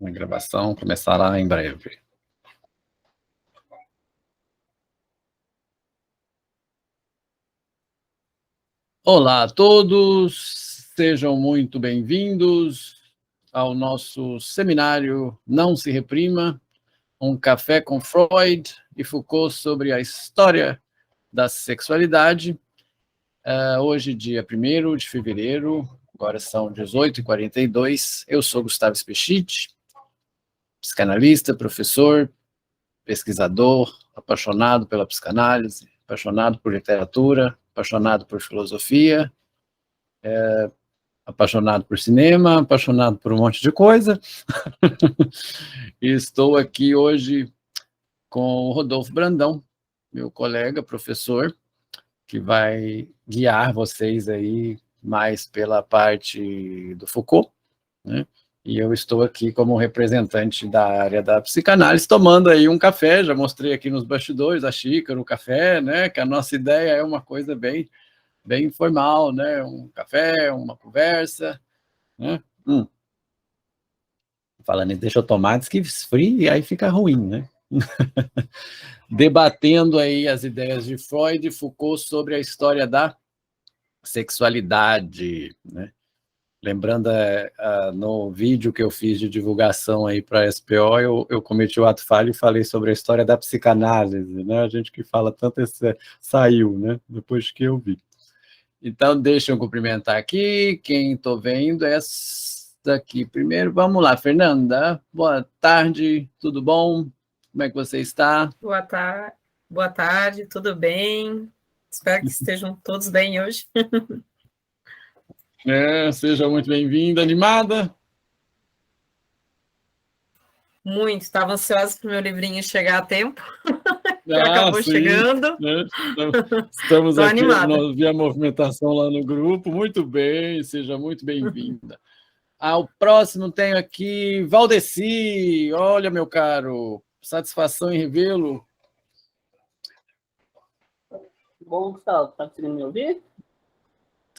A gravação começará em breve. Olá a todos, sejam muito bem-vindos ao nosso seminário Não se Reprima, um café com Freud e Foucault sobre a história da sexualidade. Hoje, dia 1º de fevereiro, agora são 18h42, eu sou Gustavo Spechit, psicanalista, professor, pesquisador, apaixonado pela psicanálise, apaixonado por literatura, apaixonado por filosofia, apaixonado por cinema, apaixonado por um monte de coisa. E estou aqui hoje com o Rodolfo Brandão, meu colega, professor, que vai guiar vocês aí mais pela parte do Foucault, né? E eu estou aqui como representante da área da psicanálise, tomando aí um café, já mostrei aqui nos bastidores a xícara, o café, né? Que a nossa ideia é uma coisa bem informal, né? Um café, uma conversa, né? Falando em deixa eu tomar, diz que esfria e aí fica ruim, né? Debatendo aí as ideias de Freud e Foucault sobre a história da sexualidade, né? Lembrando, no vídeo que eu fiz de divulgação aí para a SPO, eu cometi o ato falho e falei sobre a história da psicanálise, né? A gente que fala tanto, saiu, né? Depois que eu vi. Então, deixa eu cumprimentar aqui, quem estou vendo é essa aqui primeiro. Vamos lá, Fernanda, boa tarde, tudo bom? Como é que você está? Boa tarde, tudo bem? Espero que estejam todos bem hoje. Seja muito bem-vinda, animada? Muito, estava ansiosa para o meu livrinho chegar a tempo. Acabou sim, chegando. Né? Estamos aqui animada. via movimentação lá no grupo. Muito bem, seja muito bem-vinda. O próximo tenho aqui Valdeci. Olha, meu caro, satisfação em revê-lo. Bom, Gustavo, está conseguindo me ouvir?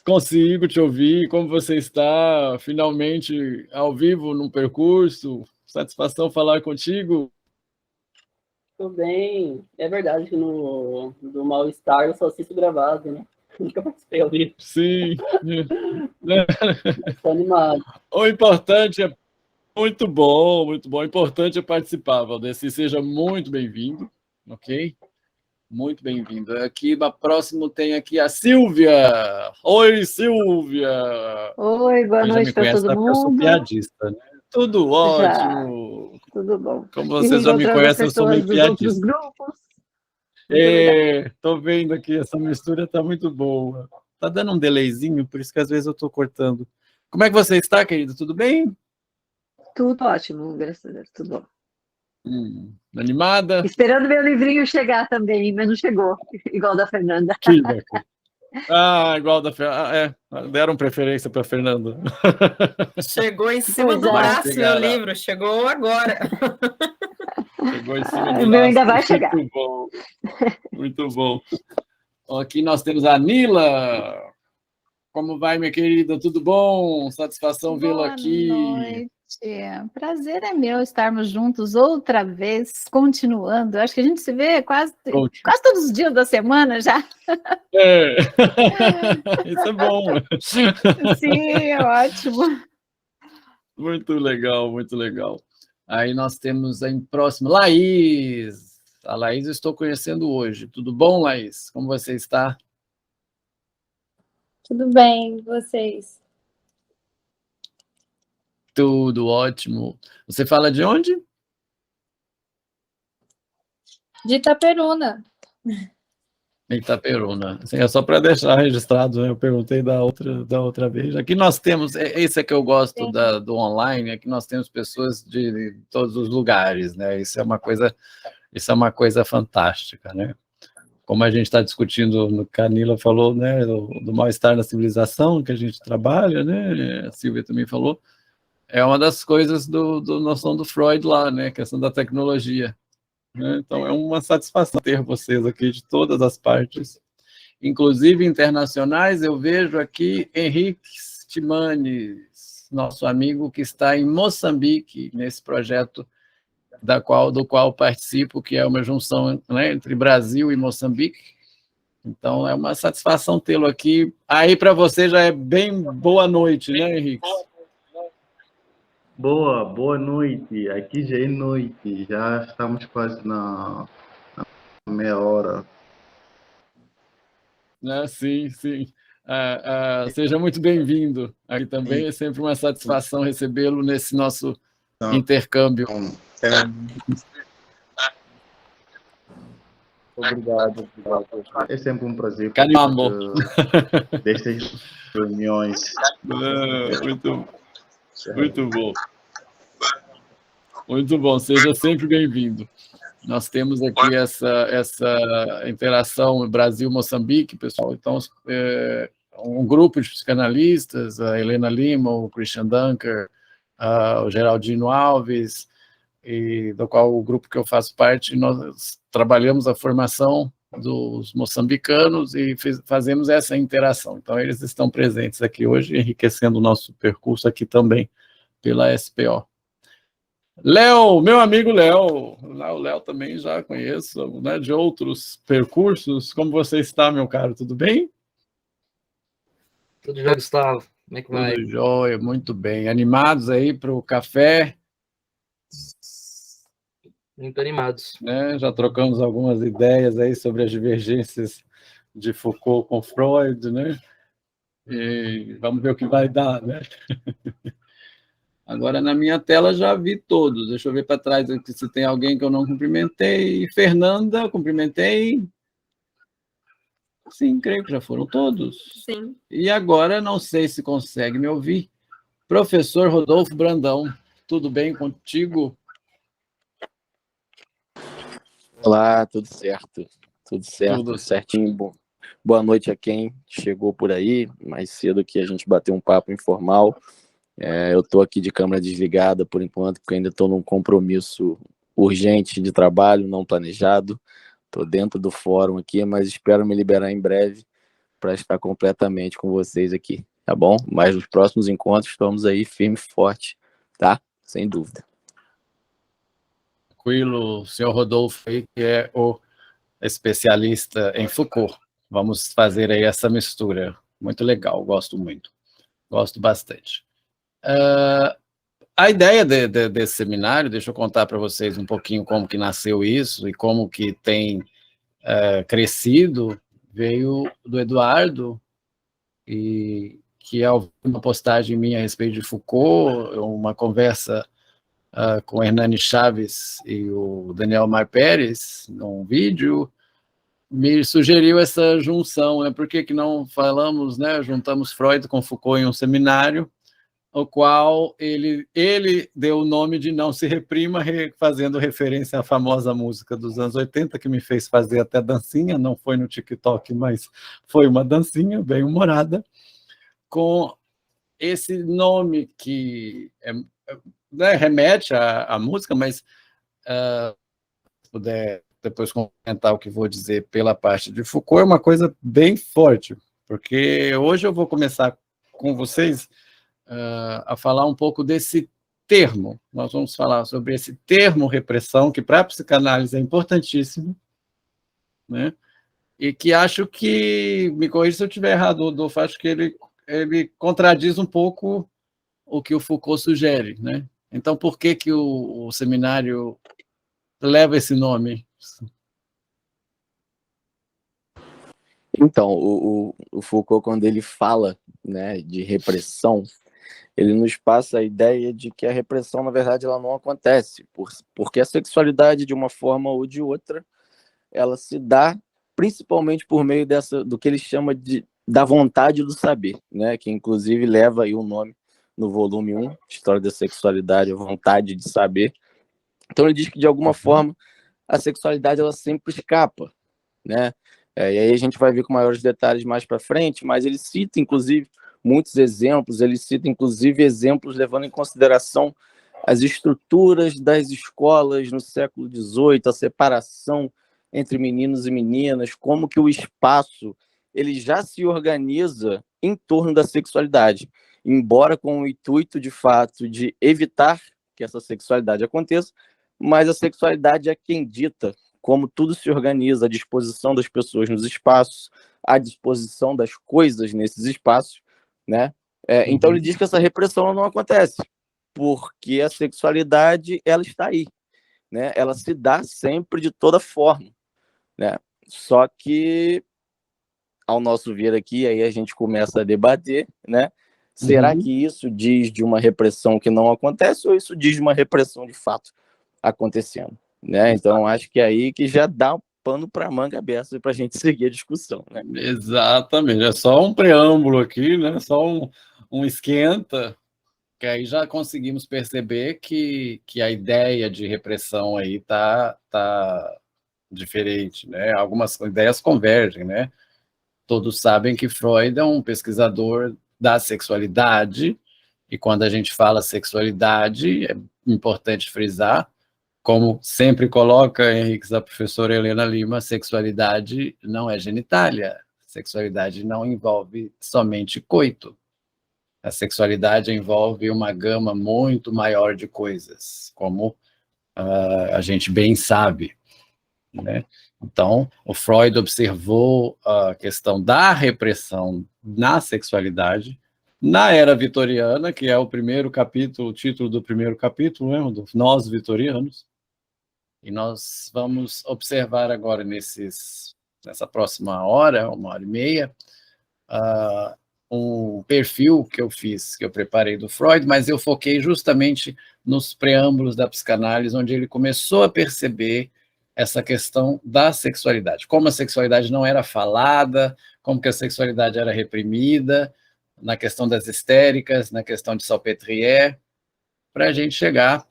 Consigo te ouvir. Como você está? Finalmente ao vivo no percurso. Satisfação falar contigo. Tudo bem. É verdade que do Mal-Estar eu só assisto gravado, né? Nunca participei ao vivo. Sim. Estou animado. O importante é muito bom, muito bom. O importante é participar, Valdeci. Seja muito bem-vindo, ok? Muito bem-vindo. Aqui, próximo tem aqui a Silvia. Oi, Silvia. Oi, boa noite para todo mundo. Eu sou piadista, né? Tudo ótimo. Já, tudo bom. Como vocês já me conhecem, eu sou meio piadista. Outros grupos. Estou vendo aqui, essa mistura está muito boa. Está dando um delayzinho, por isso que às vezes eu estou cortando. Como é que você está, querido? Tudo bem? Tudo ótimo, graças a Deus, tudo bom. Animada? Esperando meu livrinho chegar também, mas não chegou, igual da Fernanda. Que bacana. Igual da Fernanda. Deram preferência para a Fernanda. Chegou em cima do braço meu livro, chegou agora. Chegou em cima do braço. O meu ainda vai chegar. Muito bom. Muito bom. Aqui nós temos a Nila. Como vai, minha querida? Tudo bom? Satisfação vê-la aqui. Boa noite. Prazer é meu estarmos juntos outra vez, continuando. Acho que a gente se vê quase todos os dias da semana já. Isso é bom. Sim, é ótimo. Muito legal, muito legal. Aí nós temos aí próximo, Laís. A Laís eu estou conhecendo hoje. Tudo bom, Laís? Como você está? Tudo bem, vocês? Tudo ótimo. Você fala de onde? De Itaperuna. Itaperuna. Assim, é só para deixar registrado, né? Eu perguntei da outra vez. Aqui nós temos, esse é que eu gosto do online, aqui nós temos pessoas de todos os lugares, né? Isso é uma coisa fantástica, né? Como a gente está discutindo, no que a Nila falou, né? Do mal-estar na civilização que a gente trabalha, né? A Silvia também falou. É uma das coisas do noção do Freud lá, né? A questão da tecnologia. Né? Então, é uma satisfação ter vocês aqui de todas as partes, inclusive internacionais. Eu vejo aqui Henrique Timanes. nosso amigo que está em Moçambique, nesse projeto do qual participo, que é uma junção, né, entre Brasil e Moçambique. Então, é uma satisfação tê-lo aqui. Aí, para você, já é bem boa noite, né, Henrique? Boa noite. Aqui já é noite, já estamos quase na meia hora. Sim. Seja muito bem-vindo. Aqui também é sempre uma satisfação recebê-lo nesse nosso intercâmbio. Obrigado. É sempre um prazer Carimbo. destas reuniões. Muito bom. Muito bom, seja sempre bem-vindo. Nós temos aqui essa interação Brasil-Moçambique, pessoal. Então, um grupo de psicanalistas, a Helena Lima, o Christian Dunker, o Geraldino Alves, e do qual o grupo que eu faço parte, nós trabalhamos a formação dos moçambicanos e fazemos essa interação. Então, eles estão presentes aqui hoje, enriquecendo o nosso percurso aqui também pela SPO. Léo, meu amigo Léo, o Léo também já conheço, né, de outros percursos. Como você está, meu caro? Tudo bem? Tudo jóia, Gustavo? Como é que vai? Tudo jóia, muito bem. Animados aí para o café? Muito animados. Né? Já trocamos algumas ideias aí sobre as divergências de Foucault com Freud, né? E vamos ver o que vai dar, né? Agora, na minha tela, já vi todos. Deixa eu ver para trás aqui se tem alguém que eu não cumprimentei. Fernanda, cumprimentei. Sim, creio que já foram todos. Sim. E agora, não sei se consegue me ouvir. Professor Rodolfo Brandão, tudo bem contigo? Olá, tudo certo. Tudo certinho. Boa noite a quem chegou por aí. Mais cedo que a gente bateu um papo informal. Eu estou aqui de câmera desligada por enquanto, porque ainda estou num compromisso urgente de trabalho, não planejado. Estou dentro do fórum aqui, mas espero me liberar em breve para estar completamente com vocês aqui, tá bom? Mas nos próximos encontros estamos aí firme e forte, tá? Sem dúvida. Tranquilo, senhor Rodolfo aí, que é o especialista em Foucault. Vamos fazer aí essa mistura. Muito legal, gosto muito. Gosto bastante. A ideia desse seminário, deixa eu contar para vocês um pouquinho como que nasceu isso e como que tem crescido, veio do Eduardo, e que é uma postagem minha a respeito de Foucault, uma conversa com o Hernani Chaves e o Daniel Mar Pérez, num vídeo, me sugeriu essa junção, né? Por que não falamos, né? Juntamos Freud com Foucault em um seminário, o qual ele deu o nome de Não Se Reprima, fazendo referência à famosa música dos anos 80, que me fez fazer até dancinha, não foi no TikTok, mas foi uma dancinha bem humorada, com esse nome que remete à música, mas se puder depois comentar o que vou dizer pela parte de Foucault, é uma coisa bem forte, porque hoje eu vou começar com vocês a falar um pouco desse termo. Nós vamos falar sobre esse termo repressão, que para a psicanálise é importantíssimo, né? E que acho que, me corrija se eu estiver errado, Rodolfo, acho que ele contradiz um pouco o que o Foucault sugere, né? Então, por que o seminário leva esse nome? Então, o Foucault, quando ele fala, né, de repressão, ele nos passa a ideia de que a repressão, na verdade, ela não acontece, porque a sexualidade, de uma forma ou de outra, ela se dá principalmente por meio do que ele chama da vontade do saber, né, que inclusive leva aí o nome no volume 1, História da Sexualidade, a vontade de saber. Então ele diz que, de alguma forma, a sexualidade ela sempre escapa, né? E aí a gente vai ver com maiores detalhes mais para frente, mas ele cita, inclusive, muitos exemplos, ele cita, inclusive, exemplos levando em consideração as estruturas das escolas no século XVIII, a separação entre meninos e meninas, como que o espaço ele já se organiza em torno da sexualidade. embora com o intuito, de fato, de evitar que essa sexualidade aconteça, mas a sexualidade é quem dita como tudo se organiza, a disposição das pessoas nos espaços, a disposição das coisas nesses espaços, né? Então ele diz que essa repressão não acontece, porque a sexualidade, ela está aí, né? Ela se dá sempre de toda forma, né? Só que, ao nosso ver aqui, aí a gente começa a debater, né? Será que isso diz de uma repressão que não acontece ou isso diz de uma repressão de fato acontecendo, né? Então acho que é aí que já dá um pano para manga aberta para a gente seguir a discussão, né? Exatamente, é só um preâmbulo aqui, né? Só um esquenta, que aí já conseguimos perceber que a ideia de repressão aí tá diferente, né? Algumas ideias convergem, né? Todos sabem que Freud é um pesquisador da sexualidade, e quando a gente fala sexualidade, é importante frisar, como sempre coloca Henriques, a professora Helena Lima, sexualidade não é genitália, sexualidade não envolve somente coito. A sexualidade envolve uma gama muito maior de coisas, como a gente bem sabe, né? Então, o Freud observou a questão da repressão na sexualidade na era vitoriana, que é o primeiro capítulo, o título do primeiro capítulo, né, do Nós Vitorianos, e nós vamos observar agora nessa próxima hora, 1h30, um perfil que eu fiz, que eu preparei do Freud, mas eu foquei justamente nos preâmbulos da psicanálise, onde ele começou a perceber essa questão da sexualidade, como a sexualidade não era falada, como que a sexualidade era reprimida, na questão das histéricas, na questão de Salpêtrière, para a gente chegar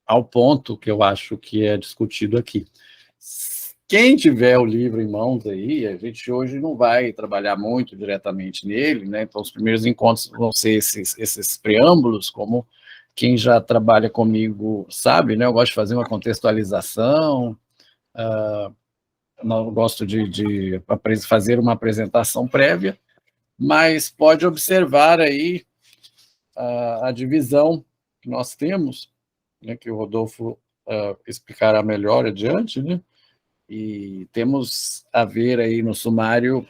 ao ponto que eu acho que é discutido aqui. Quem tiver o livro em mãos aí, a gente hoje não vai trabalhar muito diretamente nele, né? Então os primeiros encontros vão ser esses preâmbulos, como quem já trabalha comigo sabe, né? Eu gosto de fazer uma contextualização, não gosto de fazer uma apresentação prévia, mas pode observar aí a divisão que nós temos, né, que o Rodolfo explicará melhor adiante, né? E temos a ver aí no sumário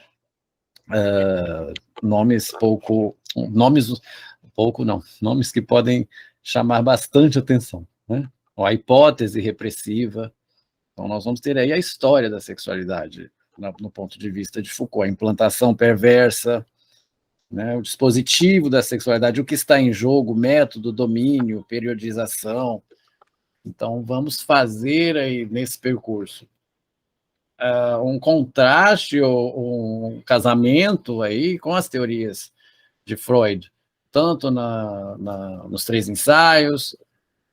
nomes que podem chamar bastante atenção, né? A hipótese repressiva. Então nós vamos ter aí a história da sexualidade no ponto de vista de Foucault, a implantação perversa, né, o dispositivo da sexualidade, o que está em jogo, método, domínio, periodização. Então vamos fazer aí nesse percurso um contraste ou um casamento aí com as teorias de Freud, tanto nos 3 ensaios,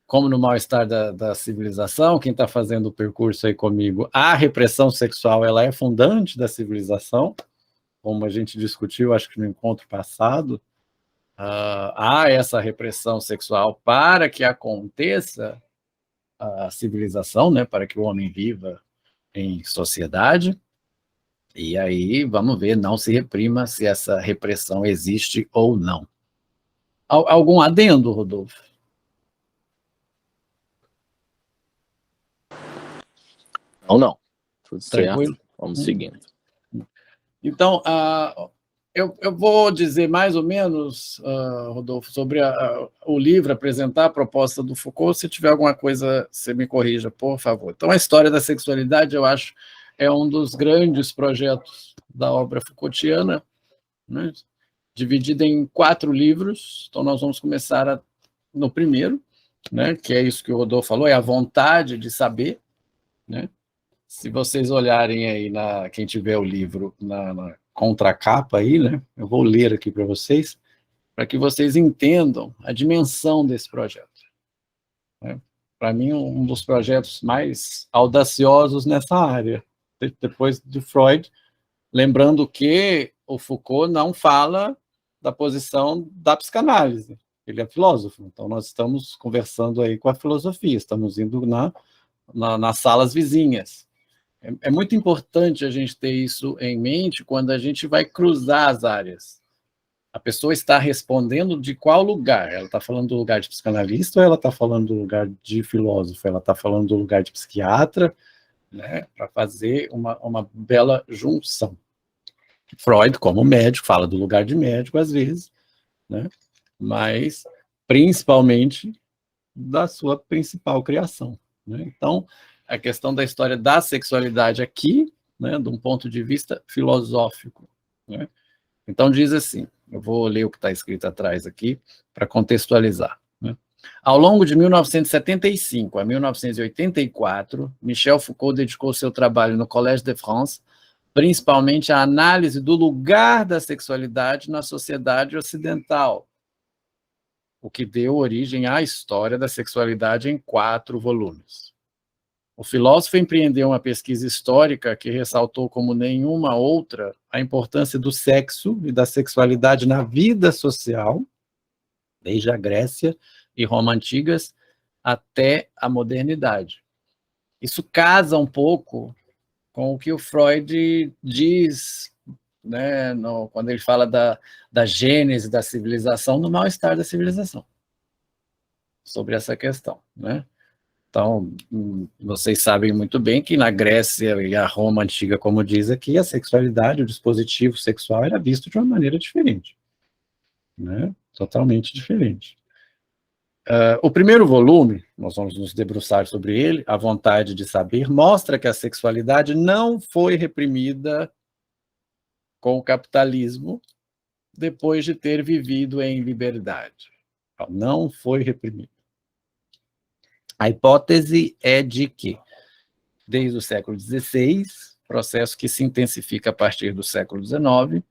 como no mal-estar da civilização. Quem está fazendo o percurso aí comigo, a repressão sexual ela é fundante da civilização, como a gente discutiu, acho que no encontro passado, há essa repressão sexual para que aconteça a civilização, né, para que o homem viva em sociedade, e aí vamos ver, não se reprima se essa repressão existe ou não. Algum adendo, Rodolfo? Não. Tudo Tranquilo? certo. Vamos seguindo. Então, eu vou dizer mais ou menos, Rodolfo, sobre o livro, apresentar a proposta do Foucault. Se tiver alguma coisa, você me corrija, por favor. Então, a história da sexualidade, eu acho, é um dos grandes projetos da obra Foucaultiana, né? Dividida em 4 livros. Então, nós vamos começar no primeiro, né? Que é isso que o Rodolfo falou, é a vontade de saber, né? Se vocês olharem aí, quem tiver o livro na contracapa aí, né? Eu vou ler aqui para vocês, para que vocês entendam a dimensão desse projeto, né? Para mim, um dos projetos mais audaciosos nessa área, depois de Freud, lembrando que o Foucault não fala da posição da psicanálise, ele é filósofo, então nós estamos conversando aí com a filosofia, estamos indo nas salas vizinhas. É muito importante a gente ter isso em mente quando a gente vai cruzar as áreas. A pessoa está respondendo de qual lugar? Ela está falando do lugar de psicanalista ou ela está falando do lugar de filósofo? Ela está falando do lugar de psiquiatra, né? Para fazer uma bela junção. Freud, como médico, fala do lugar de médico às vezes, né? Mas principalmente da sua principal criação, né? Então, a questão da história da sexualidade aqui, né, de um ponto de vista filosófico, né? Então diz assim, eu vou ler o que está escrito atrás aqui para contextualizar, né? Ao longo de 1975 a 1984, Michel Foucault dedicou seu trabalho no Collège de France principalmente à análise do lugar da sexualidade na sociedade ocidental, o que deu origem à história da sexualidade em 4 volumes. O filósofo empreendeu uma pesquisa histórica que ressaltou como nenhuma outra a importância do sexo e da sexualidade na vida social, desde a Grécia e Roma antigas até a modernidade. Isso casa um pouco com o que o Freud diz, né, quando ele fala da gênese da civilização, no mal-estar da civilização, sobre essa questão, né? Então, vocês sabem muito bem que na Grécia e a Roma antiga, como diz aqui, a sexualidade, o dispositivo sexual era visto de uma maneira diferente, né? Totalmente diferente. O primeiro volume, nós vamos nos debruçar sobre ele, A Vontade de Saber, mostra que a sexualidade não foi reprimida com o capitalismo depois de ter vivido em liberdade. Não foi reprimida. A hipótese é de que, desde o século XVI, processo que se intensifica a partir do século XIX,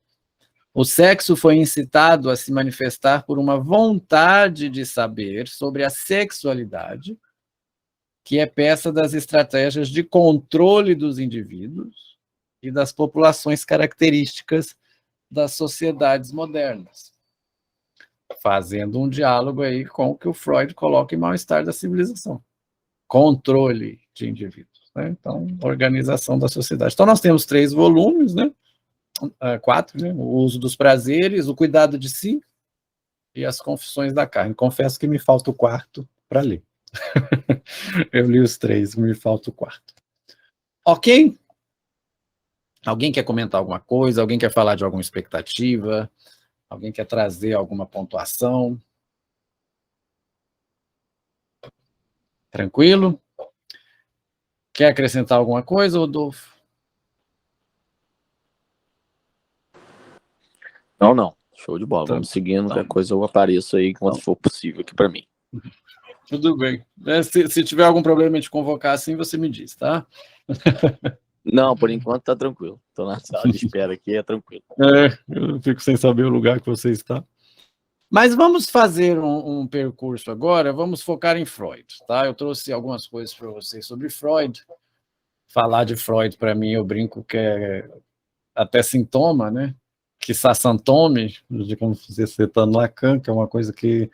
o sexo foi incitado a se manifestar por uma vontade de saber sobre a sexualidade, que é peça das estratégias de controle dos indivíduos e das populações características das sociedades modernas, fazendo um diálogo aí com o que o Freud coloca em mal-estar da civilização. Controle de indivíduos, né? Então, organização da sociedade. Então, nós temos 3 volumes, né? 4, né? O uso dos prazeres, o cuidado de si e as confissões da carne. Confesso que me falta o 4º para ler. Eu li os 3, me falta o 4º. Ok? Alguém quer comentar alguma coisa? Alguém quer falar de alguma expectativa? Alguém quer trazer alguma pontuação? Tranquilo? Quer acrescentar alguma coisa, Rodolfo? Não. Show de bola. Então, Vamos seguindo. Qualquer coisa eu apareço aí quando for possível aqui para mim. Tudo bem. Se tiver algum problema de convocar assim, você me diz, tá? Não, por enquanto tá tranquilo. Estou na sala de espera aqui, é tranquilo. Eu fico sem saber o lugar que você está. Mas vamos fazer um percurso agora, vamos focar em Freud, tá? Eu trouxe algumas coisas para vocês sobre Freud. Falar de Freud, para mim, eu brinco que é até sintoma, né? Quiçá sintome, de como você citando Lacan, que é uma coisa que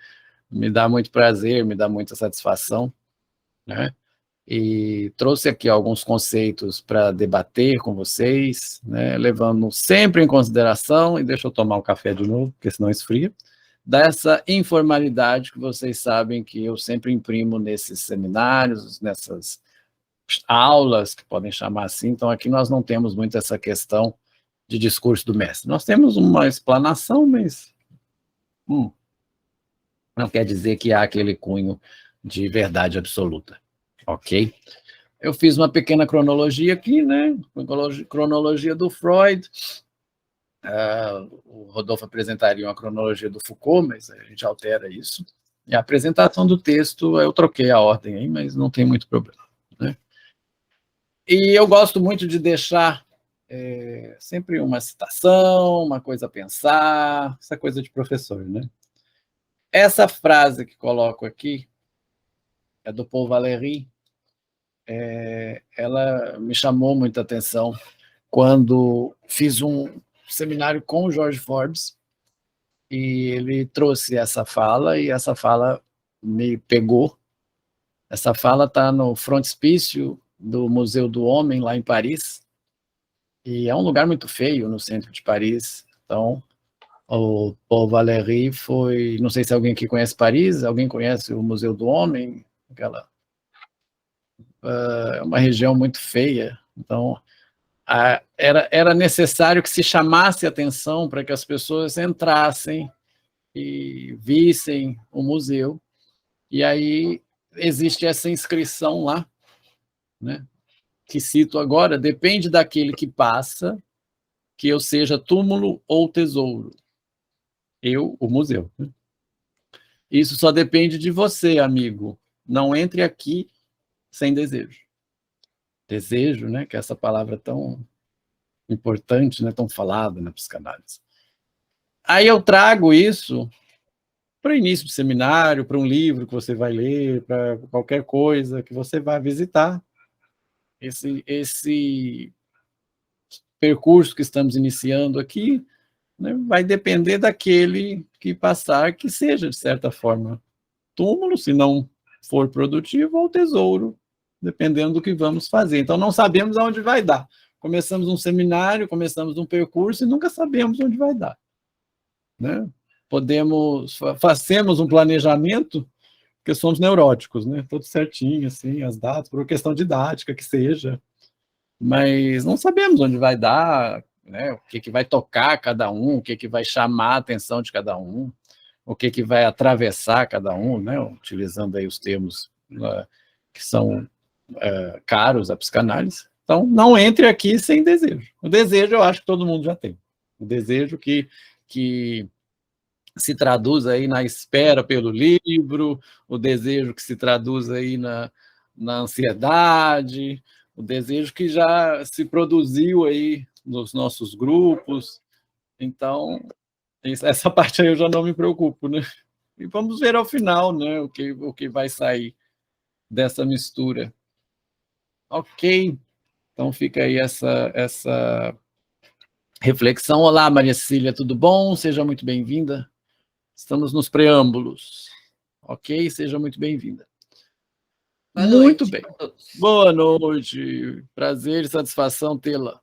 me dá muito prazer, me dá muita satisfação, né? E trouxe aqui alguns conceitos para debater com vocês, né? Levando sempre em consideração, e deixa eu tomar um café de novo, porque senão esfria, dessa informalidade que vocês sabem que eu sempre imprimo nesses seminários, nessas aulas, que podem chamar assim. Então, aqui nós não temos muito essa questão de discurso do mestre. Nós temos uma explanação, mas não quer dizer que há aquele cunho de verdade absoluta, ok? Eu fiz uma pequena cronologia aqui, né? Cronologia do Freud. O Rodolfo apresentaria uma cronologia do Foucault, mas a gente altera isso. E a apresentação do texto, eu troquei a ordem aí, mas não tem muito problema, né? E eu gosto muito de deixar sempre uma citação, uma coisa a pensar, essa coisa de professor, né? Essa frase que coloco aqui é do Paul Valéry. Ela me chamou muita atenção quando fiz um seminário com o George Forbes, e ele trouxe essa fala, e essa fala me pegou. Essa fala está no frontispício do Museu do Homem, lá em Paris, e é um lugar muito feio, no centro de Paris. Então, O Paul Valéry foi, não sei se alguém aqui conhece Paris, alguém conhece o Museu do Homem? É uma região muito feia, então era necessário que se chamasse atenção para que as pessoas entrassem e vissem o museu, e aí existe essa inscrição lá, né, que cito agora: depende daquele que passa, que eu seja túmulo ou tesouro. Eu, o museu. Isso só depende de você, amigo. Não entre aqui sem desejo. Desejo, né, que é essa palavra tão importante, né, tão falada na psicanálise. Aí eu trago isso para o início do seminário, para um livro que você vai ler, para qualquer coisa que você vai visitar. Esse percurso que estamos iniciando aqui, né, vai depender daquele que passar, que seja, de certa forma, túmulo, se não for produtivo, ou tesouro, dependendo do que vamos fazer. Então, não sabemos aonde vai dar. Começamos um seminário, começamos um percurso e nunca sabemos onde vai dar, né? Fazemos um planejamento, porque somos neuróticos, né? Tudo certinho, assim, as datas, por questão didática que seja, mas não sabemos onde vai dar, né? O que vai tocar cada um, o que vai chamar a atenção de cada um, o que vai atravessar cada um, né? Utilizando aí os termos que são caros à psicanálise. Então, não entre aqui sem desejo. O desejo eu acho que todo mundo já tem. O desejo que se traduz aí na espera pelo livro, o desejo que se traduz aí na ansiedade, o desejo que já se produziu aí nos nossos grupos. Então, essa parte aí eu já não me preocupo, né? E vamos ver ao final, né, o que vai sair dessa mistura. Ok, então fica aí essa reflexão. Olá, Maria Cecília, tudo bom? Seja muito bem-vinda. Estamos nos preâmbulos. Ok, seja muito bem-vinda. Muito bem. Boa noite. Prazer e satisfação tê-la.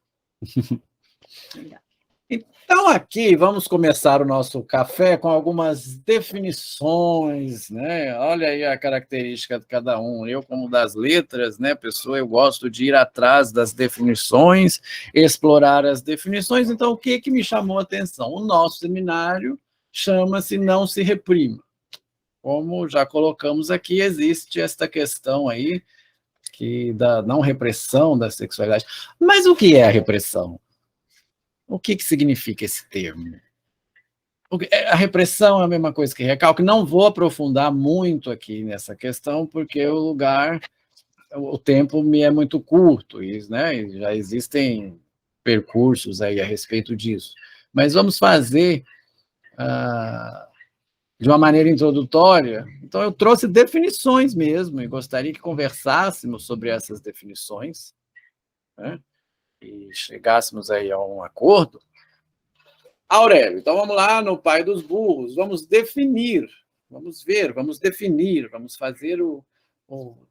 Então, aqui vamos começar o nosso café com algumas definições, né? Olha aí a característica de cada um. Eu, como das letras, né, pessoa, eu gosto de ir atrás das definições, explorar as definições. Então, o que me chamou a atenção? O nosso seminário chama-se Não Se Reprima. Como já colocamos aqui, existe esta questão aí da não repressão da sexualidade. Mas o que é a repressão? O que significa esse termo? A repressão é a mesma coisa que recalque. Não vou aprofundar muito aqui nessa questão, porque o tempo me é muito curto, né? Já existem percursos aí a respeito disso. Mas vamos fazer de uma maneira introdutória. Então, eu trouxe definições mesmo, e gostaria que conversássemos sobre essas definições, né? E chegássemos aí a um acordo. Aurélio, então vamos lá no pai dos burros, vamos definir, vamos definir, vamos fazer o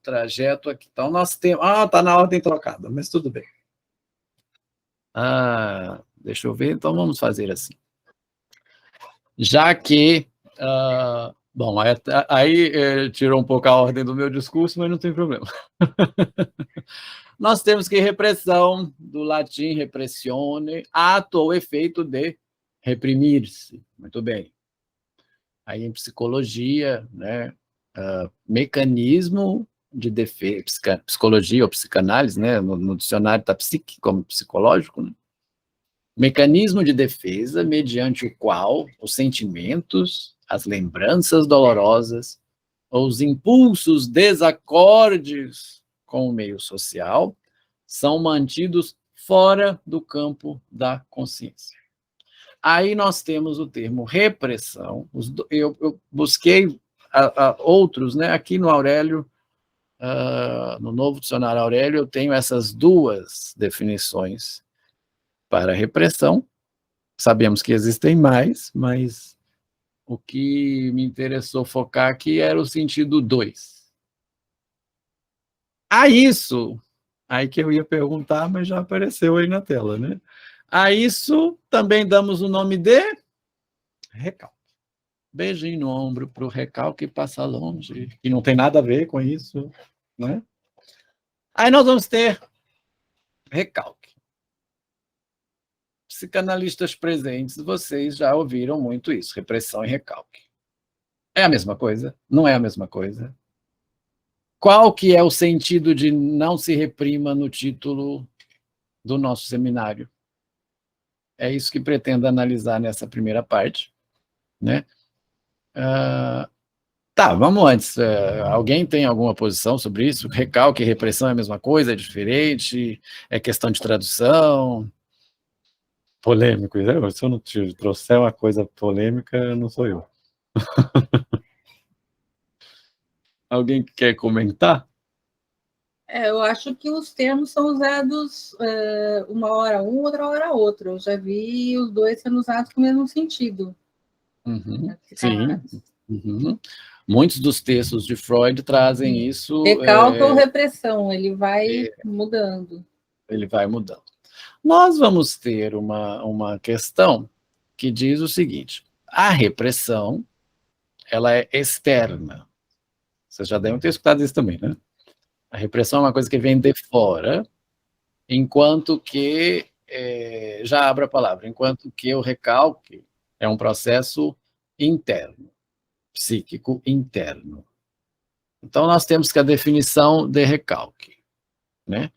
trajeto aqui. Então, nós temos... está na ordem trocada, mas tudo bem. Deixa eu ver, então vamos fazer assim. Já que... bom, aí tirou um pouco a ordem do meu discurso, mas não tem problema. Nós temos que repressão, do latim repressione, ato ou efeito de reprimir-se. Muito bem. Aí em psicologia, né, mecanismo de defesa, psicologia ou psicanálise, né, no dicionário está psique como psicológico, né? Mecanismo de defesa mediante o qual os sentimentos, as lembranças dolorosas ou os impulsos desacordes com o meio social são mantidos fora do campo da consciência. Aí nós temos o termo repressão. Eu busquei outros, né? Aqui no Aurélio, no novo dicionário Aurélio, eu tenho essas duas definições para repressão. Sabemos que existem mais, mas o que me interessou focar aqui era o sentido 2. Aí que eu ia perguntar, mas já apareceu aí na tela, né? A isso também damos o nome de recalque. Beijinho no ombro para o recalque passar longe, que não tem nada a ver com isso, né? Aí nós vamos ter recalque. Psicanalistas presentes, vocês já ouviram muito isso, repressão e recalque. É a mesma coisa? Não é a mesma coisa? Qual que é o sentido de não se reprima no título do nosso seminário? É isso que pretendo analisar nessa primeira parte, né? Tá, vamos antes. Alguém tem alguma posição sobre isso? Recalque e repressão é a mesma coisa? É diferente? É questão de tradução? Polêmico. Se eu não te trouxer uma coisa polêmica, não sou eu. Alguém quer comentar? Eu acho que os termos são usados uma hora um, outra hora outro. Eu já vi os dois sendo usados com o mesmo sentido. Sim. Muitos dos textos de Freud trazem isso. Recalque ou repressão, ele vai mudando. Ele vai mudando. Nós vamos ter uma questão que diz o seguinte: a repressão, ela é externa. Vocês já devem ter escutado isso também, né? A repressão é uma coisa que vem de fora, enquanto que, já abro a palavra, enquanto que o recalque é um processo interno, psíquico interno. Então, nós temos que a definição de recalque, né?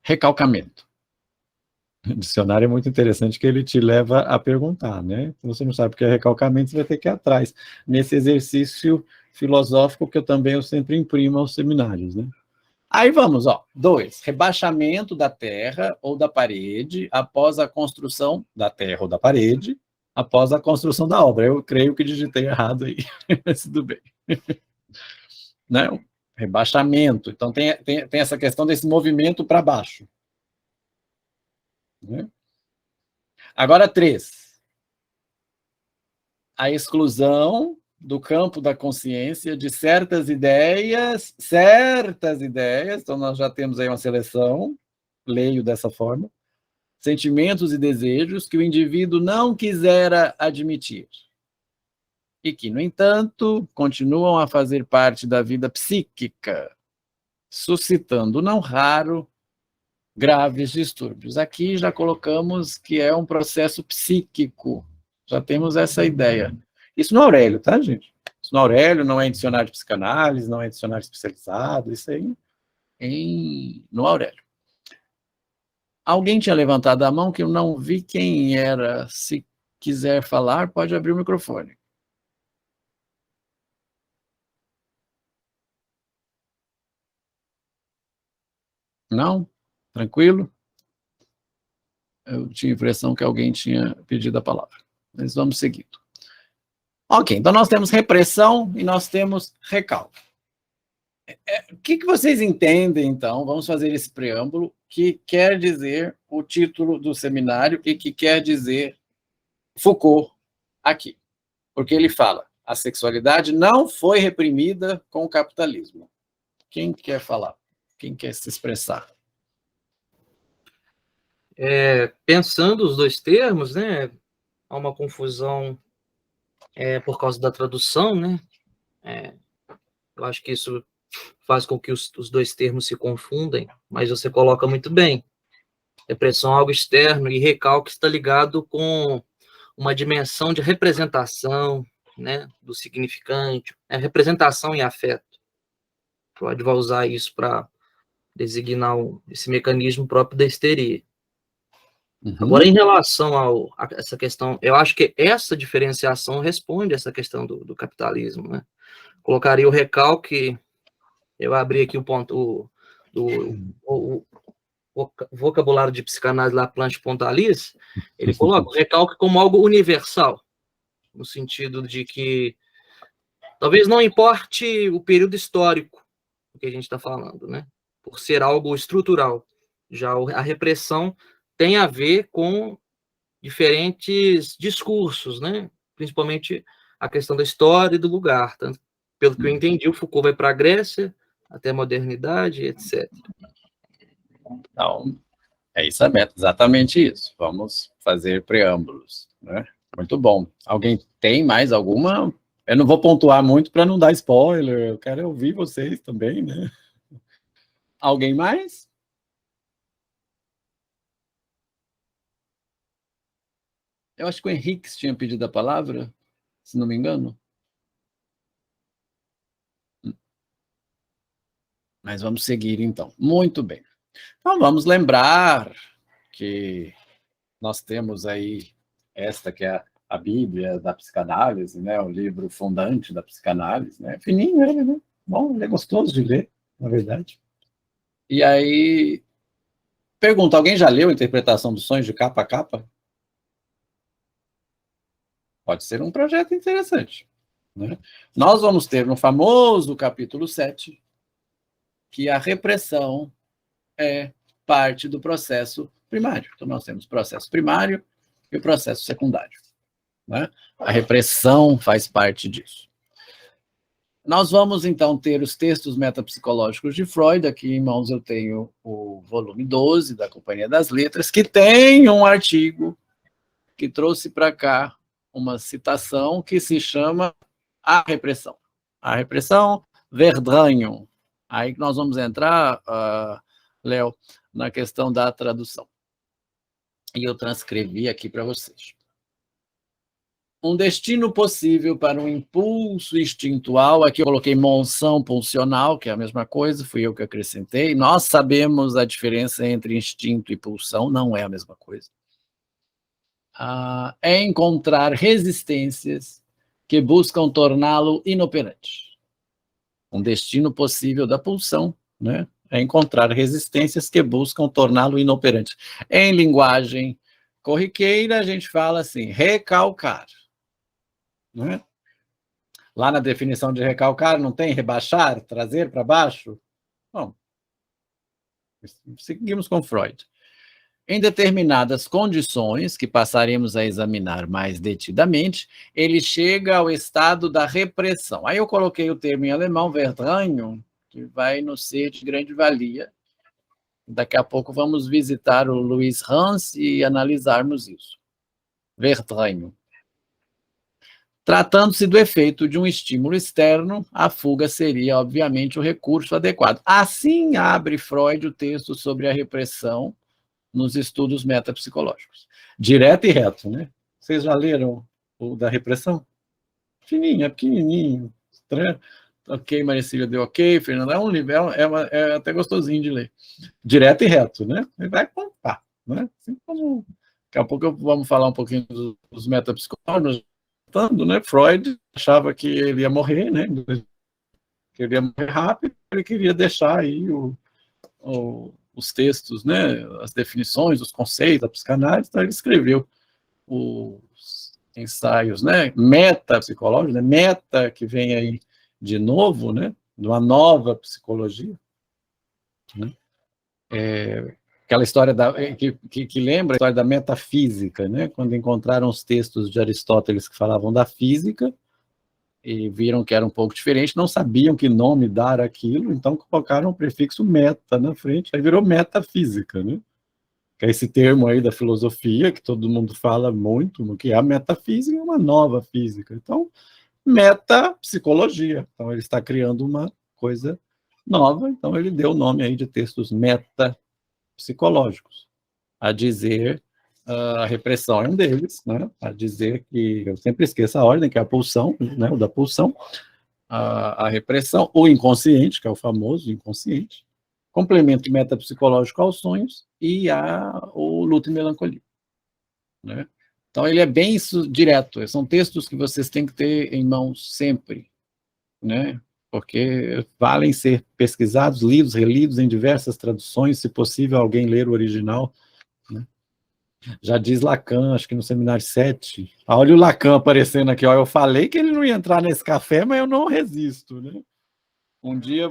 Recalcamento. O dicionário é muito interessante que ele te leva a perguntar, né? Se você não sabe o que é recalcamento, você vai ter que ir atrás. Nesse exercício filosófico que eu sempre imprimo aos seminários, né? Aí vamos, 2. Rebaixamento da terra ou da parede após a construção da terra ou da parede, após a construção da obra. Eu creio que digitei errado aí, mas tudo bem. Não, rebaixamento. Então tem essa questão desse movimento para baixo. Né? Agora, 3. A exclusão do campo da consciência de certas ideias, então nós já temos aí uma seleção, leio dessa forma, sentimentos e desejos que o indivíduo não quisera admitir, e que, no entanto, continuam a fazer parte da vida psíquica, suscitando, não raro, graves distúrbios. Aqui já colocamos que é um processo psíquico, já temos essa ideia. Isso no Aurélio, tá, gente? Isso no Aurélio, não é em dicionário de psicanálise, não é em dicionário especializado, isso aí no Aurélio. Alguém tinha levantado a mão que eu não vi quem era. Se quiser falar, pode abrir o microfone. Não? Tranquilo? Eu tinha a impressão que alguém tinha pedido a palavra. Mas vamos seguindo. Ok, então nós temos repressão e nós temos recalque. O que vocês entendem, então? Vamos fazer esse preâmbulo, que quer dizer o título do seminário e que quer dizer Foucault aqui. Porque ele fala, a sexualidade não foi reprimida com o capitalismo. Quem quer falar? Quem quer se expressar? Pensando os dois termos, né, há uma confusão por causa da tradução, né? Eu acho que isso faz com que os dois termos se confundem, mas você coloca muito bem. Repressão é algo externo e recalque está ligado com uma dimensão de representação, né, do significante, representação e afeto. Freud vai usar isso para designar esse mecanismo próprio da histeria. Agora, em relação a essa questão, eu acho que essa diferenciação responde a essa questão do capitalismo, né? Colocaria o recalque, eu abri aqui o ponto, o vocabulário de psicanálise Laplanche-Pontalis, ele coloca o recalque como algo universal, no sentido de que talvez não importe o período histórico que a gente está falando, né? Por ser algo estrutural. Já a repressão tem a ver com diferentes discursos, né? Principalmente a questão da história e do lugar. Tanto, pelo que eu entendi, o Foucault vai para a Grécia, até a modernidade, etc. Então, é isso, exatamente isso. Vamos fazer preâmbulos, né? Muito bom. Alguém tem mais alguma? Eu não vou pontuar muito para não dar spoiler, eu quero ouvir vocês também, né? Alguém mais? Eu acho que o Henrique tinha pedido a palavra, se não me engano. Mas vamos seguir, então. Muito bem. Então, vamos lembrar que nós temos aí esta que é a Bíblia da psicanálise, né? O livro fundante da psicanálise, né? Fininho ele, né? Bom, ele é gostoso de ler, na verdade. E aí, pergunta, alguém já leu a Interpretação dos Sonhos de capa a capa? Pode ser um projeto interessante, né? Nós vamos ter no famoso capítulo 7 que a repressão é parte do processo primário. Então, nós temos o processo primário e o processo secundário, né? A repressão faz parte disso. Nós vamos, então, ter os textos metapsicológicos de Freud. Aqui em mãos eu tenho o volume 12 da Companhia das Letras, que tem um artigo que trouxe para cá uma citação que se chama A Repressão. A Repressão, Verdranho. Aí que nós vamos entrar, Léo, na questão da tradução. E eu transcrevi aqui para vocês. Um destino possível para um impulso instintual, aqui eu coloquei monção pulsional, que é a mesma coisa, fui eu que acrescentei. Nós sabemos a diferença entre instinto e pulsão, não é a mesma coisa. É encontrar resistências que buscam torná-lo inoperante. Um destino possível da pulsão, né? É encontrar resistências que buscam torná-lo inoperante. Em linguagem corriqueira, a gente fala assim, recalcar. Né? Lá na definição de recalcar, não tem rebaixar, trazer para baixo? Bom, seguimos com Freud. Em determinadas condições, que passaremos a examinar mais detidamente, ele chega ao estado da repressão. Aí eu coloquei o termo em alemão, Verdranho, que vai nos ser de grande valia. Daqui a pouco vamos visitar o Luiz Hans e analisarmos isso. Verdranho. Tratando-se do efeito de um estímulo externo, a fuga seria, obviamente, o recurso adequado. Assim abre Freud o texto sobre a repressão nos estudos metapsicológicos. Direto e reto, né? Vocês já leram o da repressão? Fininho, é pequenininho. Ok, Maricília deu ok, Fernanda, é um livro, é até gostosinho de ler. Direto e reto, né? Ele vai contar, né? Assim como, daqui a pouco vamos falar um pouquinho dos metapsicólogos, né? Freud achava que ele ia morrer, né? Que ele ia morrer rápido, ele queria deixar aí os textos, né? As definições, os conceitos da psicanálise, então ele escreveu os ensaios, né? Metapsicológicos, né? Meta, que vem aí de novo, né? De uma nova psicologia, né? Aquela história que lembra a história da metafísica, né? Quando encontraram os textos de Aristóteles que falavam da física e viram que era um pouco diferente, não sabiam que nome dar aquilo, então colocaram o prefixo meta na frente, aí virou metafísica, né? Que é esse termo aí da filosofia, que todo mundo fala muito, que é a metafísica, é uma nova física. Então, metapsicologia. Então, ele está criando uma coisa nova, então ele deu o nome aí de textos metapsicológicos, a dizer, a repressão é um deles, né? A dizer que, eu sempre esqueço a ordem, que é a pulsão, né? O da pulsão, a repressão, o inconsciente, que é o famoso inconsciente, complemento metapsicológico aos sonhos e o luto e melancolia, né? Então, ele é bem direto, são textos que vocês têm que ter em mãos sempre, né? Porque valem ser pesquisados, lidos, relidos em diversas traduções, se possível alguém ler o original, né? Já diz Lacan, acho que no Seminário 7, olha o Lacan aparecendo aqui, ó, eu falei que ele não ia entrar nesse café, mas eu não resisto, né? Um dia,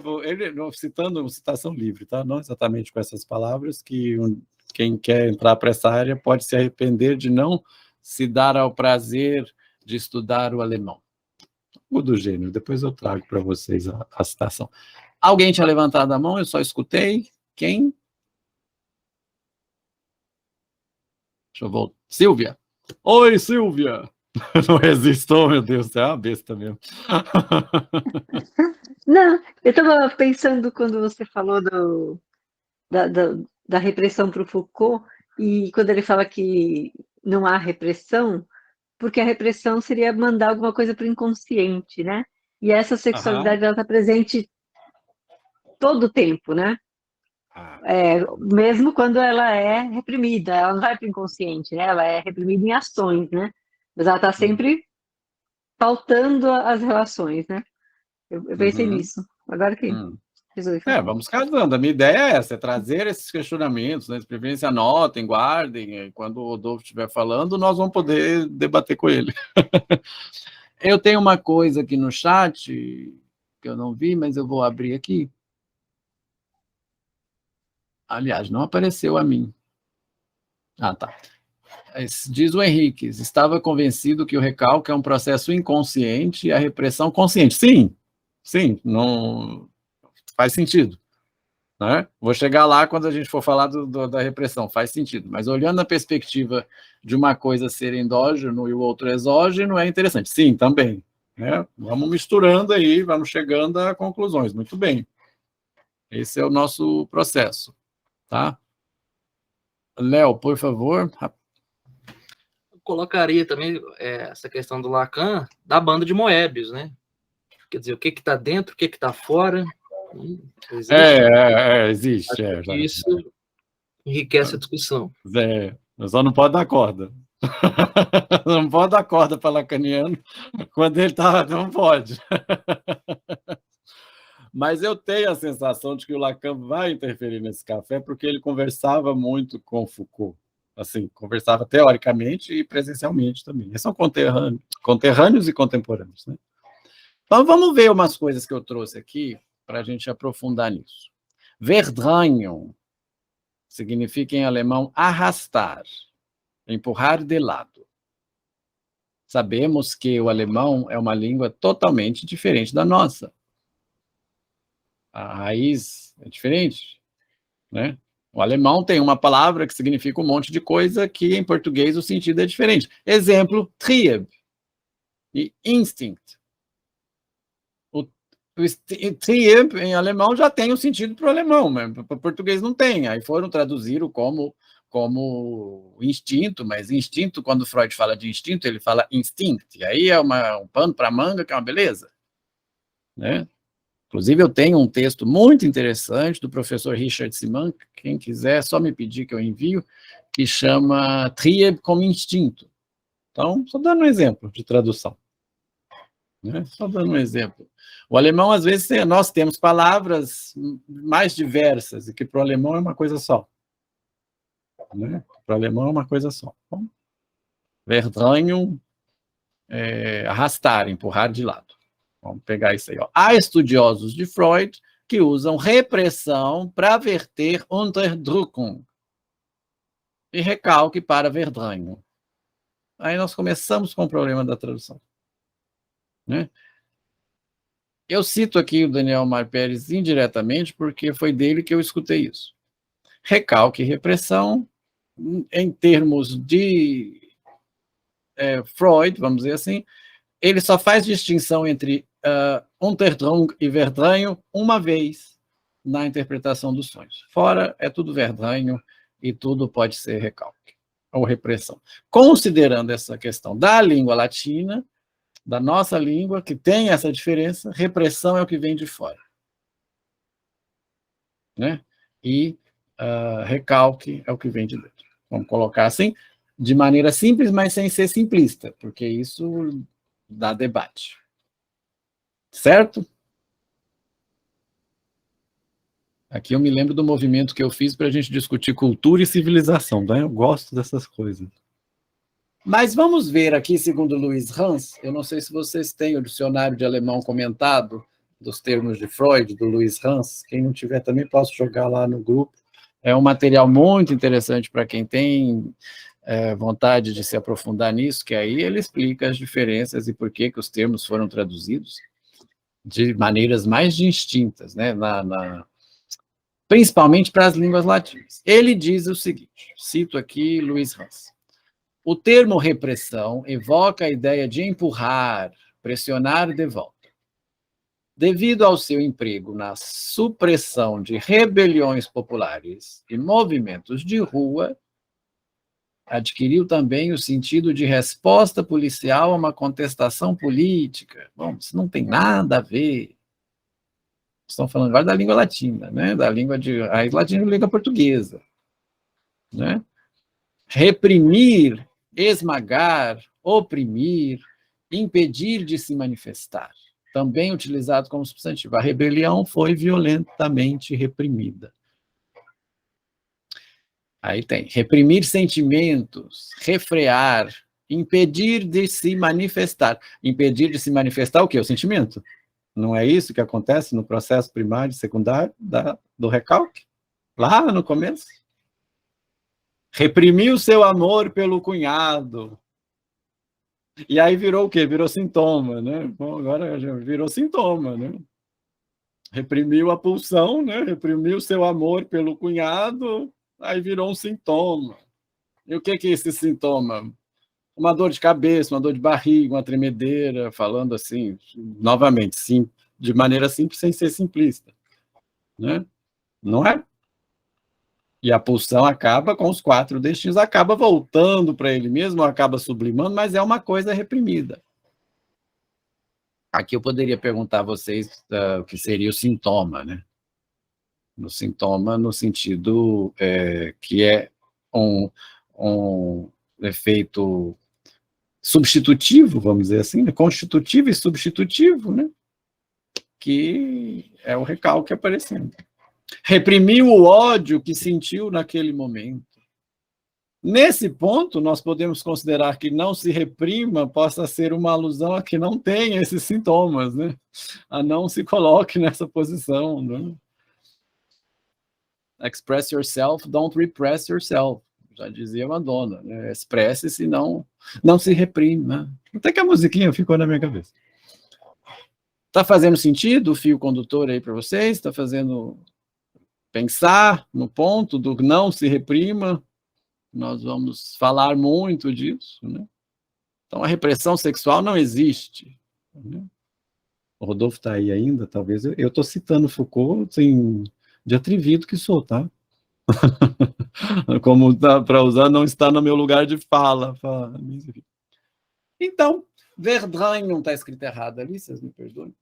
citando citação livre, tá? Não exatamente com essas palavras, que quem quer entrar para essa área pode se arrepender de não se dar ao prazer de estudar o alemão. O do gênero, depois eu trago para vocês a citação. Alguém tinha levantado a mão, eu só escutei. Quem? Deixa eu voltar. Silvia. Oi, Silvia! Não resistou, meu Deus, é uma besta mesmo. Não, eu estava pensando quando você falou da repressão para o Foucault, e quando ele fala que não há repressão, porque a repressão seria mandar alguma coisa para o inconsciente, né? E essa sexualidade ela está presente todo o tempo, né? Mesmo quando ela é reprimida, ela não vai para o inconsciente, né? Ela é reprimida em ações, né? Mas ela está sempre pautando as relações, né? Eu pensei nisso. Agora que resolvi falar. Vamos casando. A minha ideia é essa, é trazer esses questionamentos, né? De preferência, anotem, guardem. E quando o Rodolfo estiver falando, nós vamos poder debater com ele. Eu tenho uma coisa aqui no chat que eu não vi, mas eu vou abrir aqui. Aliás, não apareceu a mim. Ah, tá. Diz o Henrique, estava convencido que o recalque é um processo inconsciente e a repressão consciente. Sim, não faz sentido. Né? Vou chegar lá quando a gente for falar da repressão, faz sentido. Mas olhando na perspectiva de uma coisa ser endógeno e o outro exógeno, é interessante. Sim, também. Né? Vamos misturando aí, vamos chegando a conclusões. Muito bem. Esse é o nosso processo. Tá? Léo, por favor. Eu colocaria também essa questão do Lacan da banda de Moebius, né? Quer dizer, o que está dentro, o que está fora. Existe. Existe. Acho que isso enriquece a discussão. Mas só não pode dar corda. Não pode dar corda para lacaniano quando ele está... Não pode. Mas eu tenho a sensação de que o Lacan vai interferir nesse café porque ele conversava muito com Foucault. Assim, conversava teoricamente e presencialmente também. Eles são conterrâneos e contemporâneos. Né? Então, vamos ver umas coisas que eu trouxe aqui para a gente aprofundar nisso. Verdrängen significa em alemão arrastar, empurrar de lado. Sabemos que o alemão é uma língua totalmente diferente da nossa. A raiz é diferente, né? O alemão tem uma palavra que significa um monte de coisa que em português o sentido é diferente. Exemplo, Trieb e Instinct. O Trieb em alemão já tem o sentido para o alemão, mas para o português não tem. Aí foram traduzir como instinto, mas instinto, quando Freud fala de instinto, ele fala instinct. E aí é um pano para manga, que é uma beleza. Né? Inclusive, eu tenho um texto muito interessante do professor Richard Simon, quem quiser, é só me pedir que eu envio, que chama Trieb como instinto. Então, só dando um exemplo de tradução. Né? Só dando um exemplo. O alemão, às vezes, nós temos palavras mais diversas, e que para o alemão é uma coisa só. Né? Para o alemão é uma coisa só. Bom, verdrängen, arrastar, empurrar de lado. Vamos pegar isso aí. Ó. Há estudiosos de Freud que usam repressão para verter Unterdrückung e recalque para Verdrängen. Aí nós começamos com o problema da tradução. Né? Eu cito aqui o Daniel Mar Pérez indiretamente porque foi dele que eu escutei isso. Recalque e repressão, em termos de Freud, vamos dizer assim, ele só faz distinção entre Unterdrückung e Verdrängen uma vez na interpretação dos sonhos. Fora, é tudo Verdrängen e tudo pode ser recalque ou repressão. Considerando essa questão da língua latina, da nossa língua, que tem essa diferença, repressão é o que vem de fora. Né? E recalque é o que vem de dentro. Vamos colocar assim, de maneira simples, mas sem ser simplista, porque isso dá debate. Certo? Aqui eu me lembro do movimento que eu fiz para a gente discutir cultura e civilização, né? Eu gosto dessas coisas. Mas vamos ver aqui, segundo Luiz Hans, eu não sei se vocês têm o dicionário de alemão comentado dos termos de Freud, do Luiz Hans. Quem não tiver também posso jogar lá no grupo. É um material muito interessante para quem tem vontade de se aprofundar nisso, que aí ele explica as diferenças e por que os termos foram traduzidos de maneiras mais distintas, né? Principalmente para as línguas latinas. Ele diz o seguinte, cito aqui Luiz Hans: O termo repressão evoca a ideia de empurrar, pressionar de volta. Devido ao seu emprego na supressão de rebeliões populares e movimentos de rua, adquiriu também o sentido de resposta policial a uma contestação política. Bom, isso não tem nada a ver. Estão falando agora da língua latina, né? Da língua de raiz latina e língua portuguesa, né? Reprimir, esmagar, oprimir, impedir de se manifestar. Também utilizado como substantivo. A rebelião foi violentamente reprimida. Aí tem reprimir sentimentos, refrear, impedir de se manifestar. Impedir de se manifestar o quê? O sentimento. Não é isso que acontece no processo primário e secundário do recalque? Lá no começo? Reprimir o seu amor pelo cunhado. E aí virou o quê? Virou sintoma, né? Bom, agora já virou sintoma, né? Reprimiu a pulsão, né? Reprimiu o seu amor pelo cunhado, aí virou um sintoma. E o que é esse sintoma? Uma dor de cabeça, uma dor de barriga, uma tremedeira, falando assim, novamente, sim, de maneira simples, sem ser simplista, né? Não é? E a pulsão acaba com os 4 destinos, acaba voltando para ele mesmo, acaba sublimando, mas é uma coisa reprimida. Aqui eu poderia perguntar a vocês o que seria o sintoma, né? O sintoma no sentido que é um efeito substitutivo, vamos dizer assim, constitutivo e substitutivo, né? Que é o recalque aparecendo. Reprimiu o ódio que sentiu naquele momento. Nesse ponto, nós podemos considerar que não se reprima possa ser uma alusão a que não tenha esses sintomas, né? A não se coloque nessa posição, né? Express yourself, don't repress yourself. Já dizia Madonna, né? Expresse-se, não se reprime, né? Até que a musiquinha ficou na minha cabeça. Está fazendo sentido o fio condutor aí para vocês? Está fazendo pensar no ponto do não se reprima? Nós vamos falar muito disso, né? Então, a repressão sexual não existe, né? O Rodolfo está aí ainda, talvez. Eu estou citando Foucault, assim, de atrevido que sou, tá? Como para usar, não está no meu lugar de fala. Então, Verdun, não está escrito errado ali, vocês me perdoem,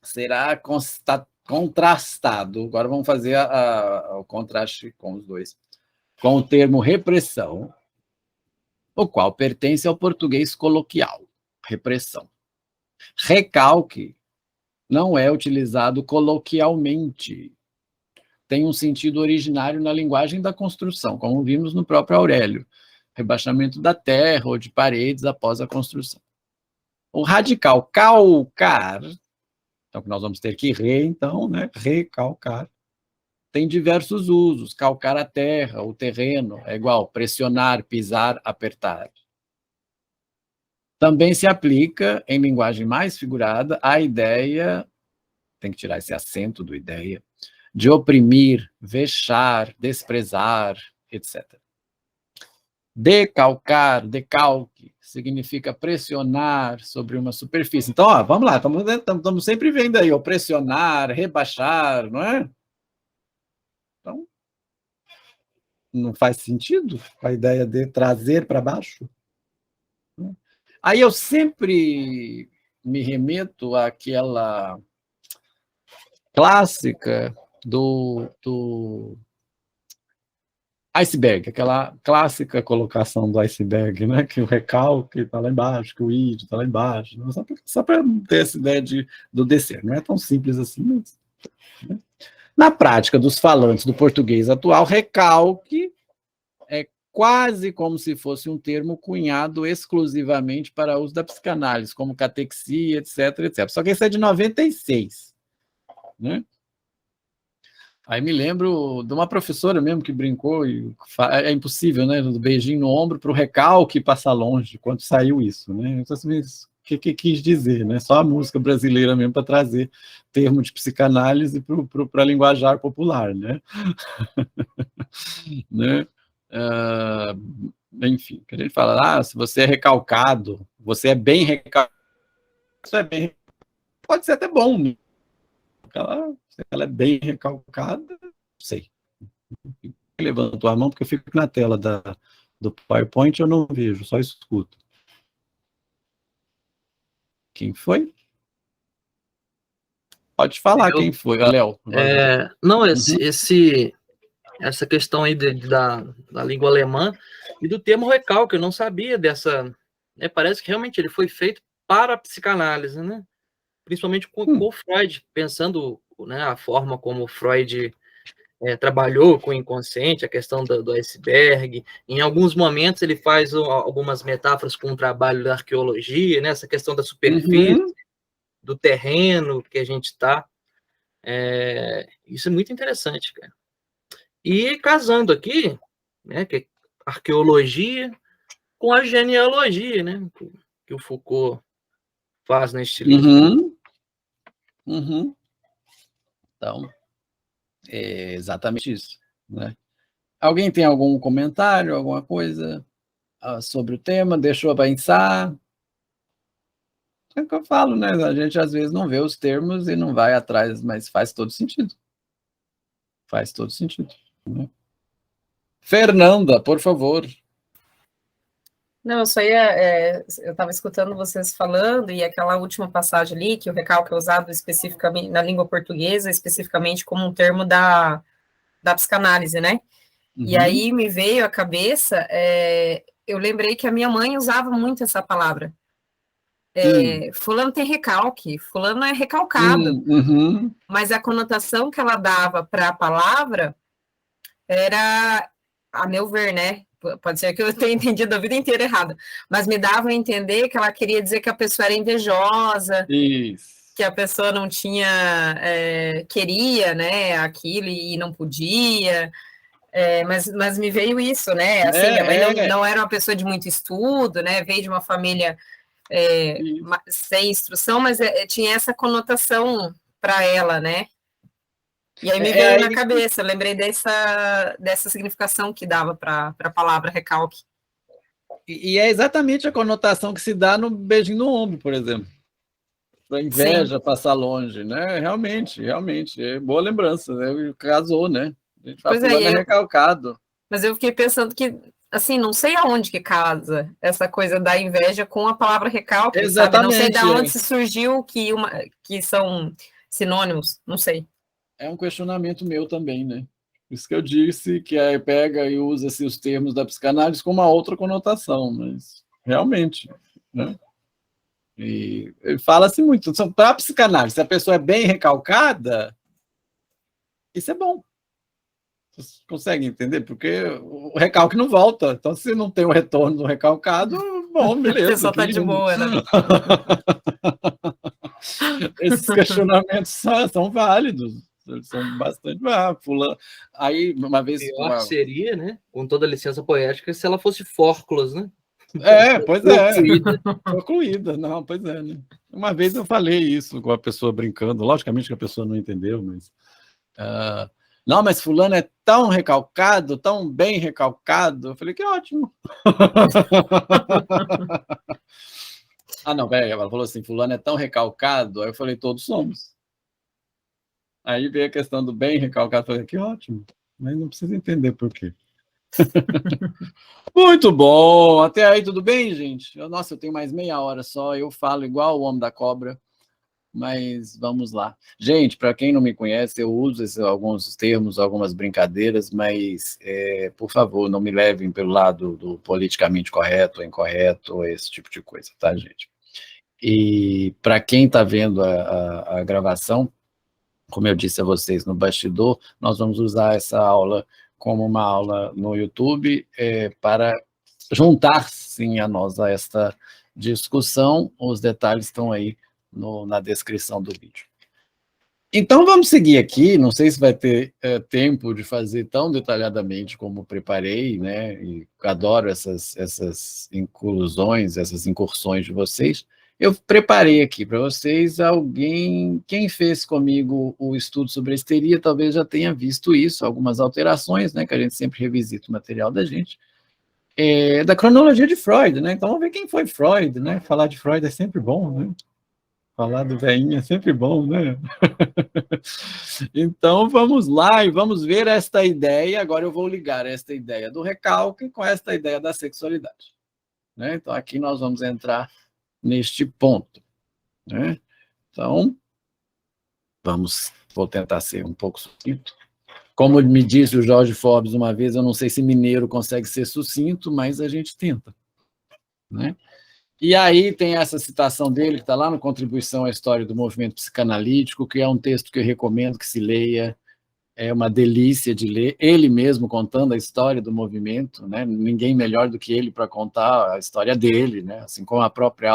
será contrastado. Agora vamos fazer o contraste com os dois. Com o termo repressão, o qual pertence ao português coloquial, repressão. Recalque não é utilizado coloquialmente. Tem um sentido originário na linguagem da construção, como vimos no próprio Aurélio. Rebaixamento da terra ou de paredes após a construção. O radical calcar, então que nós vamos ter que então, né? Recalcar. Tem diversos usos, calcar a terra, o terreno, é igual pressionar, pisar, apertar. Também se aplica, em linguagem mais figurada, a ideia, tem que tirar esse acento do ideia, de oprimir, vexar, desprezar, etc. Decalcar, decalque, significa pressionar sobre uma superfície. Então, ó, vamos lá, estamos sempre vendo aí, ó, pressionar, rebaixar, não é? Então, não faz sentido a ideia de trazer para baixo? Aí eu sempre me remeto àquela clássica do iceberg, aquela clássica colocação do iceberg, né? Que o recalque está lá embaixo, que o id está lá embaixo. Né? Só para ter essa ideia do descer. Não é tão simples assim, mas... Né? Na prática dos falantes do português atual, recalque é quase como se fosse um termo cunhado exclusivamente para uso da psicanálise, como catexia, etc, etc. Só que esse é de 96, né? Aí me lembro de uma professora mesmo que brincou, e é impossível, né? Do beijinho no ombro para o recalque passar longe, quando saiu isso, né? Então, assim, o que quis dizer, né? Só a música brasileira mesmo para trazer termo de psicanálise para a linguajar popular, né? Né? enfim, que a gente fala, se você é recalcado, você é bem recalcado, isso é bem, pode ser até bom, né? Ela é bem recalcada, não sei. Levantou a mão porque eu fico na tela do PowerPoint, eu não vejo, só escuto. Quem foi? Pode falar quem foi, Léo. Não, essa questão aí da língua alemã e do termo recalque, eu não sabia dessa. Parece que realmente ele foi feito para a psicanálise, né? Principalmente com o Freud, pensando, né, a forma como Freud trabalhou com o inconsciente, a questão do iceberg. Em alguns momentos ele faz algumas metáforas com o trabalho da arqueologia, né? Essa questão da superfície, do terreno que a gente está. Isso é muito interessante, cara. E casando aqui, né, que é arqueologia com a genealogia, né, que o Foucault faz neste livro. Então, é exatamente isso, né? Alguém tem algum comentário, alguma coisa sobre o tema? Deixou para pensar? É o que eu falo, né? A gente às vezes não vê os termos e não vai atrás, mas faz todo sentido. Faz todo sentido, né? Fernanda, por favor. Não, eu só ia. Eu estava escutando vocês falando, e aquela última passagem ali, que o recalque é usado especificamente na língua portuguesa, especificamente como um termo da psicanálise, né? E aí me veio à cabeça, eu lembrei que a minha mãe usava muito essa palavra. Fulano tem recalque, fulano é recalcado. Mas a conotação que ela dava para a palavra era, a meu ver, né? Pode ser que eu tenha entendido a vida inteira errada, mas me dava a entender que ela queria dizer que a pessoa era invejosa, que a pessoa não tinha, queria, né, aquilo e não podia, mas me veio isso, né, assim, minha mãe não era uma pessoa de muito estudo, né, veio de uma família sem instrução, mas tinha essa conotação para ela, né. E aí me veio na cabeça, eu lembrei dessa significação que dava para a palavra recalque. E é exatamente a conotação que se dá no beijinho no ombro, por exemplo. Para inveja passar longe, né? Realmente, é boa lembrança, né? Casou, né? A gente fala, fulano é recalcado. Mas eu fiquei pensando que, assim, não sei aonde que casa essa coisa da inveja com a palavra recalque, exatamente, sabe? Não sei de onde se surgiu que são sinônimos, não sei. É um questionamento meu também, né? Isso que eu disse, que aí pega e usa-se os termos da psicanálise com uma outra conotação, mas realmente, né? E fala-se muito, para a psicanálise, se a pessoa é bem recalcada, isso é bom. Vocês conseguem entender? Porque o recalque não volta, então se não tem o retorno do recalcado, bom, beleza. A pessoa está de boa, né? Esses questionamentos são válidos. São bastante fulano. Aí, uma vez. Pior seria, né? Com toda a licença poética, se ela fosse Fórculas, né? Pois concluída. Não, pois é, né? Uma vez eu falei isso com a pessoa brincando, logicamente que a pessoa não entendeu, mas. Não, mas fulano é tão recalcado, tão bem recalcado. Eu falei, que ótimo. Não, peraí, ela falou assim, fulano é tão recalcado. Aí eu falei, todos somos. Aí veio a questão do bem recalcado, eu falei, que ótimo, mas não precisa entender por quê. Muito bom, até aí tudo bem, gente? Nossa, eu tenho mais meia hora só, eu falo igual o Homem da Cobra, mas vamos lá. Gente, para quem não me conhece, eu uso alguns termos, algumas brincadeiras, mas, por favor, não me levem pelo lado do politicamente correto, incorreto, esse tipo de coisa, tá, gente? E para quem está vendo a gravação, como eu disse a vocês no bastidor, nós vamos usar essa aula como uma aula no YouTube para juntar, sim, a nós a esta discussão. Os detalhes estão aí na descrição do vídeo. Então, vamos seguir aqui. Não sei se vai ter tempo de fazer tão detalhadamente como preparei, né? E adoro essas inclusões, essas incursões de vocês. Eu preparei aqui para vocês quem fez comigo o estudo sobre a histeria, talvez já tenha visto isso, algumas alterações, né, que a gente sempre revisita o material da gente. da cronologia de Freud, né? Então, vamos ver quem foi Freud, né? Falar de Freud é sempre bom, né? Falar do velhinho é sempre bom, né? Então, vamos lá e vamos ver esta ideia. Agora eu vou ligar esta ideia do recalque com esta ideia da sexualidade, né? Então, aqui nós vamos entrar neste ponto, né? Então, vou tentar ser um pouco sucinto. Como me disse o Jorge Forbes uma vez, eu não sei se mineiro consegue ser sucinto, mas a gente tenta, né? E aí tem essa citação dele, que está lá no Contribuição à História do Movimento Psicanalítico, que é um texto que eu recomendo que se leia, é uma delícia de ler, ele mesmo contando a história do movimento, né? Ninguém melhor do que ele para contar a história dele, né? Assim como a própria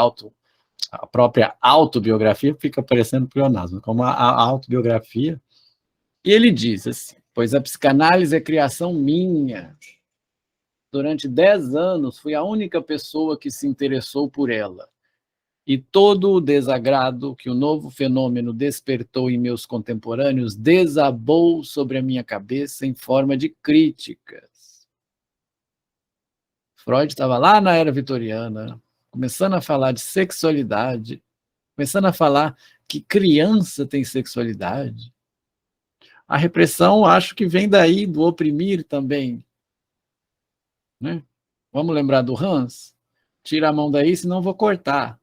autobiografia, fica parecendo pleonasmo, como a autobiografia. E ele diz assim: pois a psicanálise é criação minha. Durante 10 anos, fui a única pessoa que se interessou por ela. E todo o desagrado que o novo fenômeno despertou em meus contemporâneos desabou sobre a minha cabeça em forma de críticas. Freud estava lá na era vitoriana, começando a falar de sexualidade, começando a falar que criança tem sexualidade. A repressão, acho que vem daí, do oprimir também, né? Vamos lembrar do Hans? Tira a mão daí, senão vou cortar.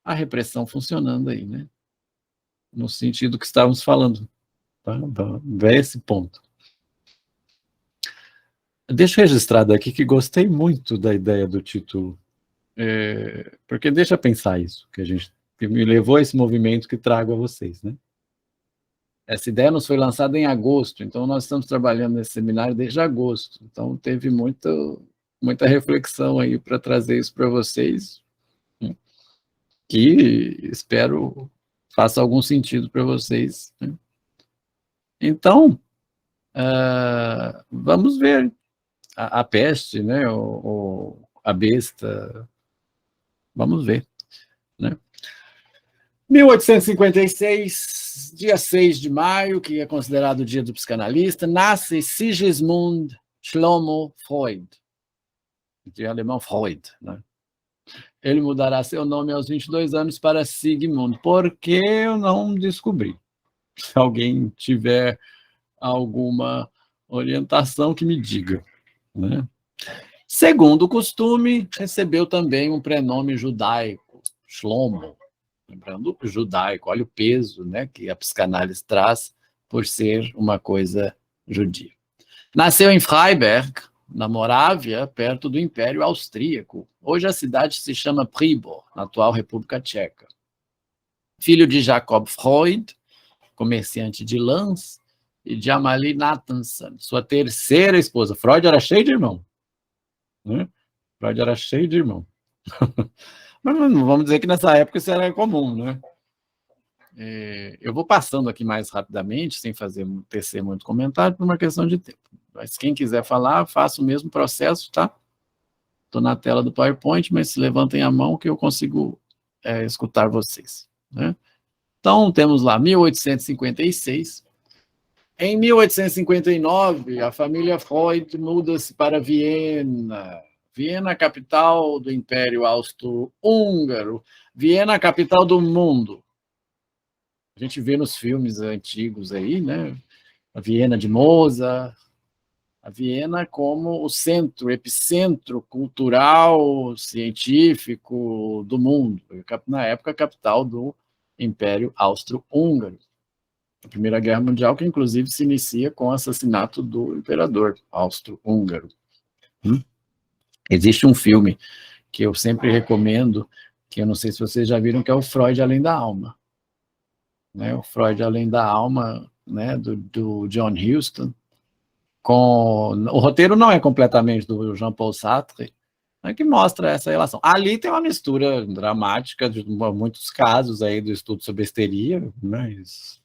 A repressão funcionando aí, né? No sentido que estávamos falando. Tá? Vê esse ponto. Deixa registrado aqui que gostei muito da ideia do título. Porque deixa pensar isso, que me levou a esse movimento que trago a vocês, né? Essa ideia nos foi lançada em agosto, então nós estamos trabalhando nesse seminário desde agosto. Então teve muita reflexão aí para trazer isso para vocês, né? Que espero faça algum sentido para vocês, né? Então, vamos ver a peste, né? A besta, vamos ver, né? 1856, dia 6 de maio, que é considerado o dia do psicanalista, nasce Sigismund Shlomo Freud, de alemão Freud, né? Ele mudará seu nome aos 22 anos para Sigmund, porque eu não descobri. Se alguém tiver alguma orientação, que me diga, né? Segundo o costume, recebeu também um prenome judaico, Shlomo. Lembrando, judaico, olha o peso, né, que a psicanálise traz por ser uma coisa judia. Nasceu em Freiberg, na Morávia, perto do Império Austríaco. Hoje a cidade se chama Pribor, na atual República Tcheca. Filho de Jacob Freud, comerciante de lãs, e de Amalie Nathanson, sua terceira esposa. Freud era cheio de irmão, né? Freud era cheio de irmão. Mas não vamos dizer que nessa época isso era comum, né? Eu vou passando aqui mais rapidamente, sem tecer muito comentário, por uma questão de tempo. Mas quem quiser falar, faça o mesmo processo, tá? Estou na tela do PowerPoint, mas se levantem a mão que eu consigo escutar vocês, né? Então, temos lá 1856. Em 1859, a família Freud muda-se para Viena. Viena, capital do Império Austro-Húngaro. Viena, capital do mundo. A gente vê nos filmes antigos aí, né? A Viena de Mozart, a Viena como o centro, epicentro cultural, científico do mundo. Na época, a capital do Império Austro-Húngaro. A Primeira Guerra Mundial, que inclusive se inicia com o assassinato do imperador austro-húngaro. Existe um filme que eu sempre recomendo, que eu não sei se vocês já viram, que é o Freud Além da Alma. Né? O Freud Além da Alma, né? do John Huston. O roteiro não é completamente do Jean-Paul Sartre, né? Que mostra essa relação. Ali tem uma mistura dramática de muitos casos aí do estudo sobre histeria, mas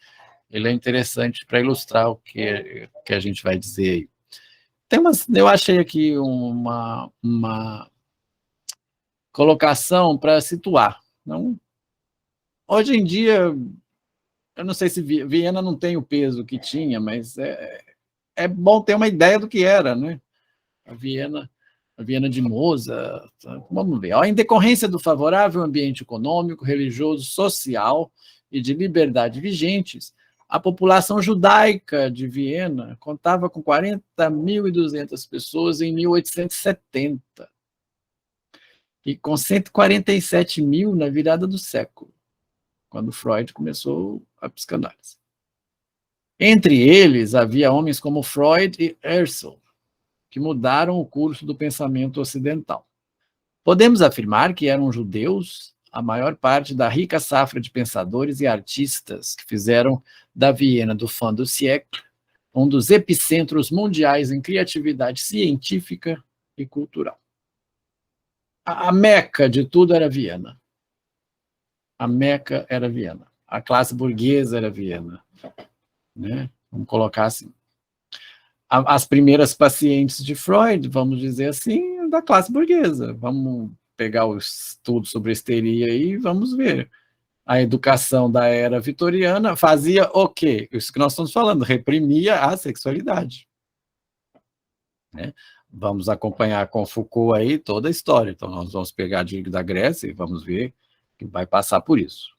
ele é interessante para ilustrar o que a gente vai dizer aí. Eu achei aqui uma colocação para situar. Não? Hoje em dia, eu não sei se Viena não tem o peso que tinha, mas é bom ter uma ideia do que era, né? a Viena de Mozart. Vamos ver. Em decorrência do favorável ambiente econômico, religioso, social e de liberdade vigentes, a população judaica de Viena contava com 40.200 pessoas em 1870 e com 147 mil na virada do século, quando Freud começou a psicanálise. Entre eles, havia homens como Freud e Herzl, que mudaram o curso do pensamento ocidental. Podemos afirmar que eram judeus a maior parte da rica safra de pensadores e artistas que fizeram da Viena do fin du siècle um dos epicentros mundiais em criatividade científica e cultural. A meca de tudo era Viena. A meca era Viena. A classe burguesa era Viena. Né? Vamos colocar assim. As primeiras pacientes de Freud, vamos dizer assim, da classe burguesa. Vamos pegar o estudo sobre histeria aí e vamos ver. A educação da era vitoriana fazia o quê? Isso que nós estamos falando, reprimia a sexualidade. Né? Vamos acompanhar com Foucault aí toda a história. Então, nós vamos pegar da Grécia e vamos ver que vai passar por isso.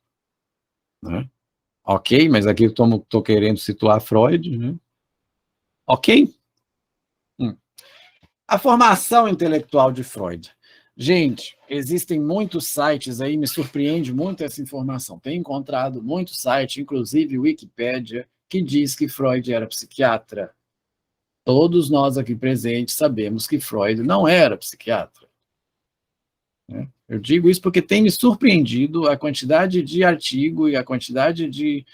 Né? Ok, mas aqui estou querendo situar Freud. Né? Ok? A formação intelectual de Freud. Gente, existem muitos sites aí, me surpreende muito essa informação. Tenho encontrado muitos sites, inclusive Wikipédia, que diz que Freud era psiquiatra. Todos nós aqui presentes sabemos que Freud não era psiquiatra. Né? Eu digo isso porque tem me surpreendido a quantidade de artigo e a quantidade de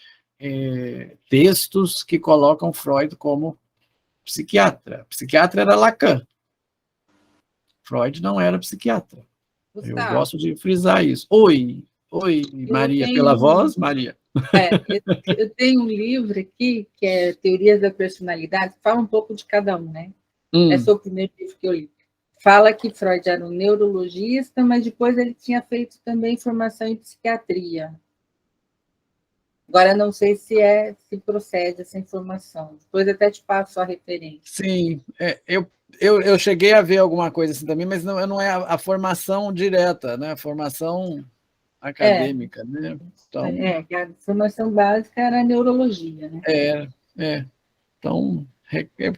textos que colocam Freud como psiquiatra. Psiquiatra era Lacan. Freud não era psiquiatra. Gustavo. Eu gosto de frisar isso. Oi, Maria, pela voz, Maria. Eu tenho um livro aqui, que é Teorias da Personalidade, que fala um pouco de cada um, né? Esse é o primeiro livro que eu li. Fala que Freud era um neurologista, mas depois ele tinha feito também formação em psiquiatria. Agora, não sei se procede essa informação. Depois até te passo a referência. Sim, eu cheguei a ver alguma coisa assim também, mas não é a formação direta, né? A formação acadêmica, né? Então, a formação básica era a neurologia, né? Então,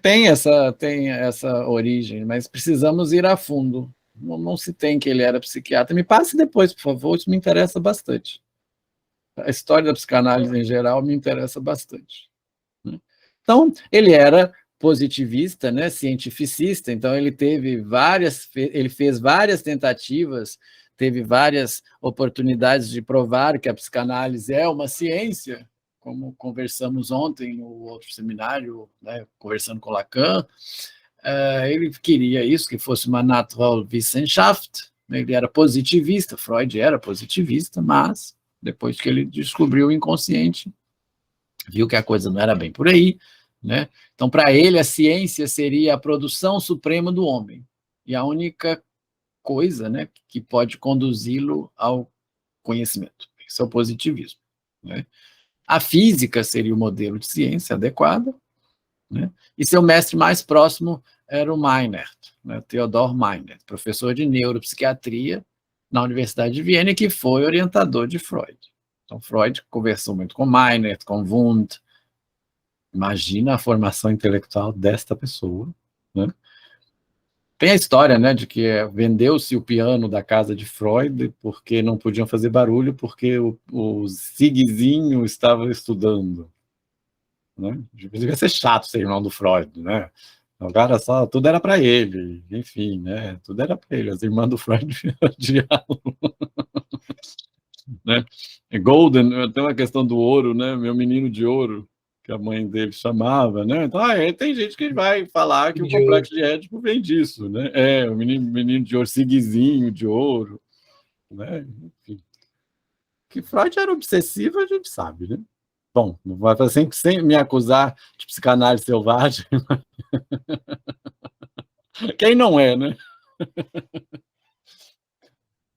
tem essa origem, mas precisamos ir a fundo. Não se tem que ele era psiquiatra. Me passe depois, por favor, isso me interessa bastante. A história da psicanálise em geral me interessa bastante. Então, ele era positivista, né, cientificista, então ele fez várias tentativas, teve várias oportunidades de provar que a psicanálise é uma ciência, como conversamos ontem no outro seminário, né, conversando com Lacan. Ele queria isso, que fosse uma Naturwissenschaft, né, ele era positivista, Freud era positivista, mas depois que ele descobriu o inconsciente, viu que a coisa não era bem por aí, né? Então, para ele, a ciência seria a produção suprema do homem, e a única coisa, né, que pode conduzi-lo ao conhecimento. Esse é o positivismo. Né? A física seria o modelo de ciência adequado, né? E seu mestre mais próximo era o Meinert, né? Theodor Meinert, professor de neuropsiquiatria na Universidade de Viena, que foi orientador de Freud. Então, Freud conversou muito com Meinert, com Wundt. Imagina a formação intelectual desta pessoa. Né? Tem a história, né, de que vendeu-se o piano da casa de Freud porque não podiam fazer barulho, porque o Zigzinho estava estudando. Né? Devia ser chato ser irmão do Freud, né? O cara só, tudo era para ele, enfim, né? Tudo era para ele. As irmãs do Freud odiavam. Né? Golden, tem uma questão do ouro, né? Meu menino de ouro, que a mãe dele chamava, né? Então, tem gente que vai falar que o complexo de Édipo vem disso, né? O menino de ouro, Zigzinho de ouro, né? Enfim. Que Freud era obsessivo, a gente sabe, né? Bom, não vai fazer sem me acusar de psicanálise selvagem. Quem não é, né?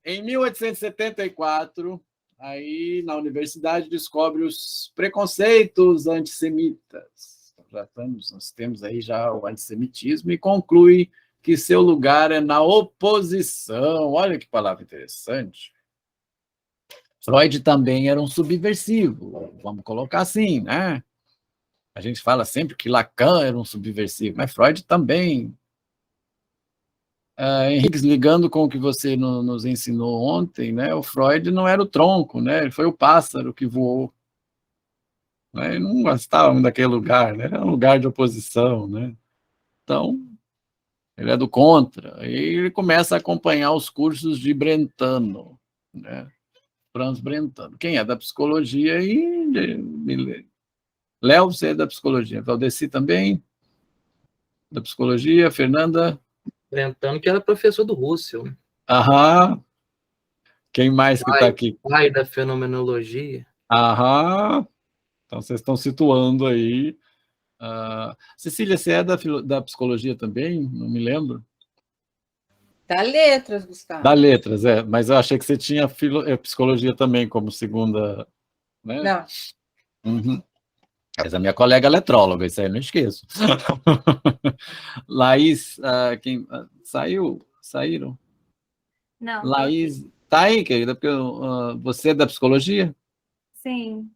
Em 1874, aí na universidade descobre os preconceitos antissemitas. Nós temos aí já o antissemitismo e conclui que seu lugar é na oposição. Olha que palavra interessante. Freud também era um subversivo, vamos colocar assim, né? A gente fala sempre que Lacan era um subversivo, mas Freud também. Henrique, ligando com o que você nos ensinou ontem, né? O Freud não era o tronco, né? Ele foi o pássaro que voou. Né? Ele não gostava daquele lugar, né? Era um lugar de oposição, né? Então, ele é do contra. E ele começa a acompanhar os cursos de Brentano, né? Franz Brentano. Quem é da psicologia aí? Léo, você é da psicologia. Valdeci também? Da psicologia. Fernanda? Brentano, que era professor do Russell. Aham. Quem mais que está aqui? Pai da fenomenologia. Aham. Então, vocês estão situando aí. Cecília, você é da psicologia também? Não me lembro. Da letras, Gustavo. Da letras, mas eu achei que você tinha psicologia também como segunda, né? Não. Uhum. Mas a minha colega é letróloga, isso aí eu não esqueço. Laís, saíram? Não. Laís, tá aí, querida, porque você é da psicologia? Sim.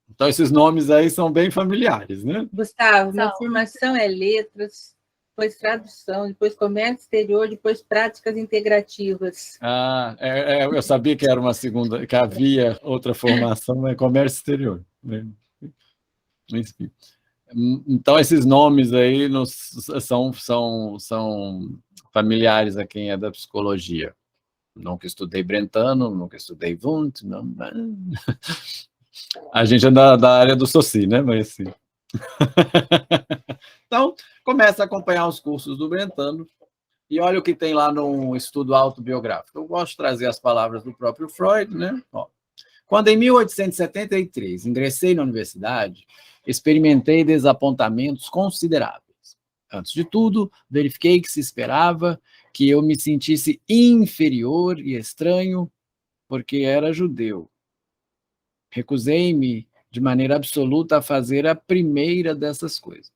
Então esses nomes aí são bem familiares, né? Gustavo, minha formação é letras, depois tradução, depois comércio exterior, depois práticas integrativas. Eu sabia que era uma segunda, que havia outra formação, né? Comércio exterior. Né? Então, esses nomes aí são familiares a quem é da psicologia. Nunca estudei Brentano, nunca estudei Wundt. Não. A gente é da área do Soci, né? Mas assim. Então, começa a acompanhar os cursos do Brentano e olha o que tem lá no estudo autobiográfico. Eu gosto de trazer as palavras do próprio Freud, né? Quando, em 1873, ingressei na universidade, experimentei desapontamentos consideráveis. Antes de tudo, verifiquei que se esperava que eu me sentisse inferior e estranho porque era judeu. Recusei-me de maneira absoluta a fazer a primeira dessas coisas.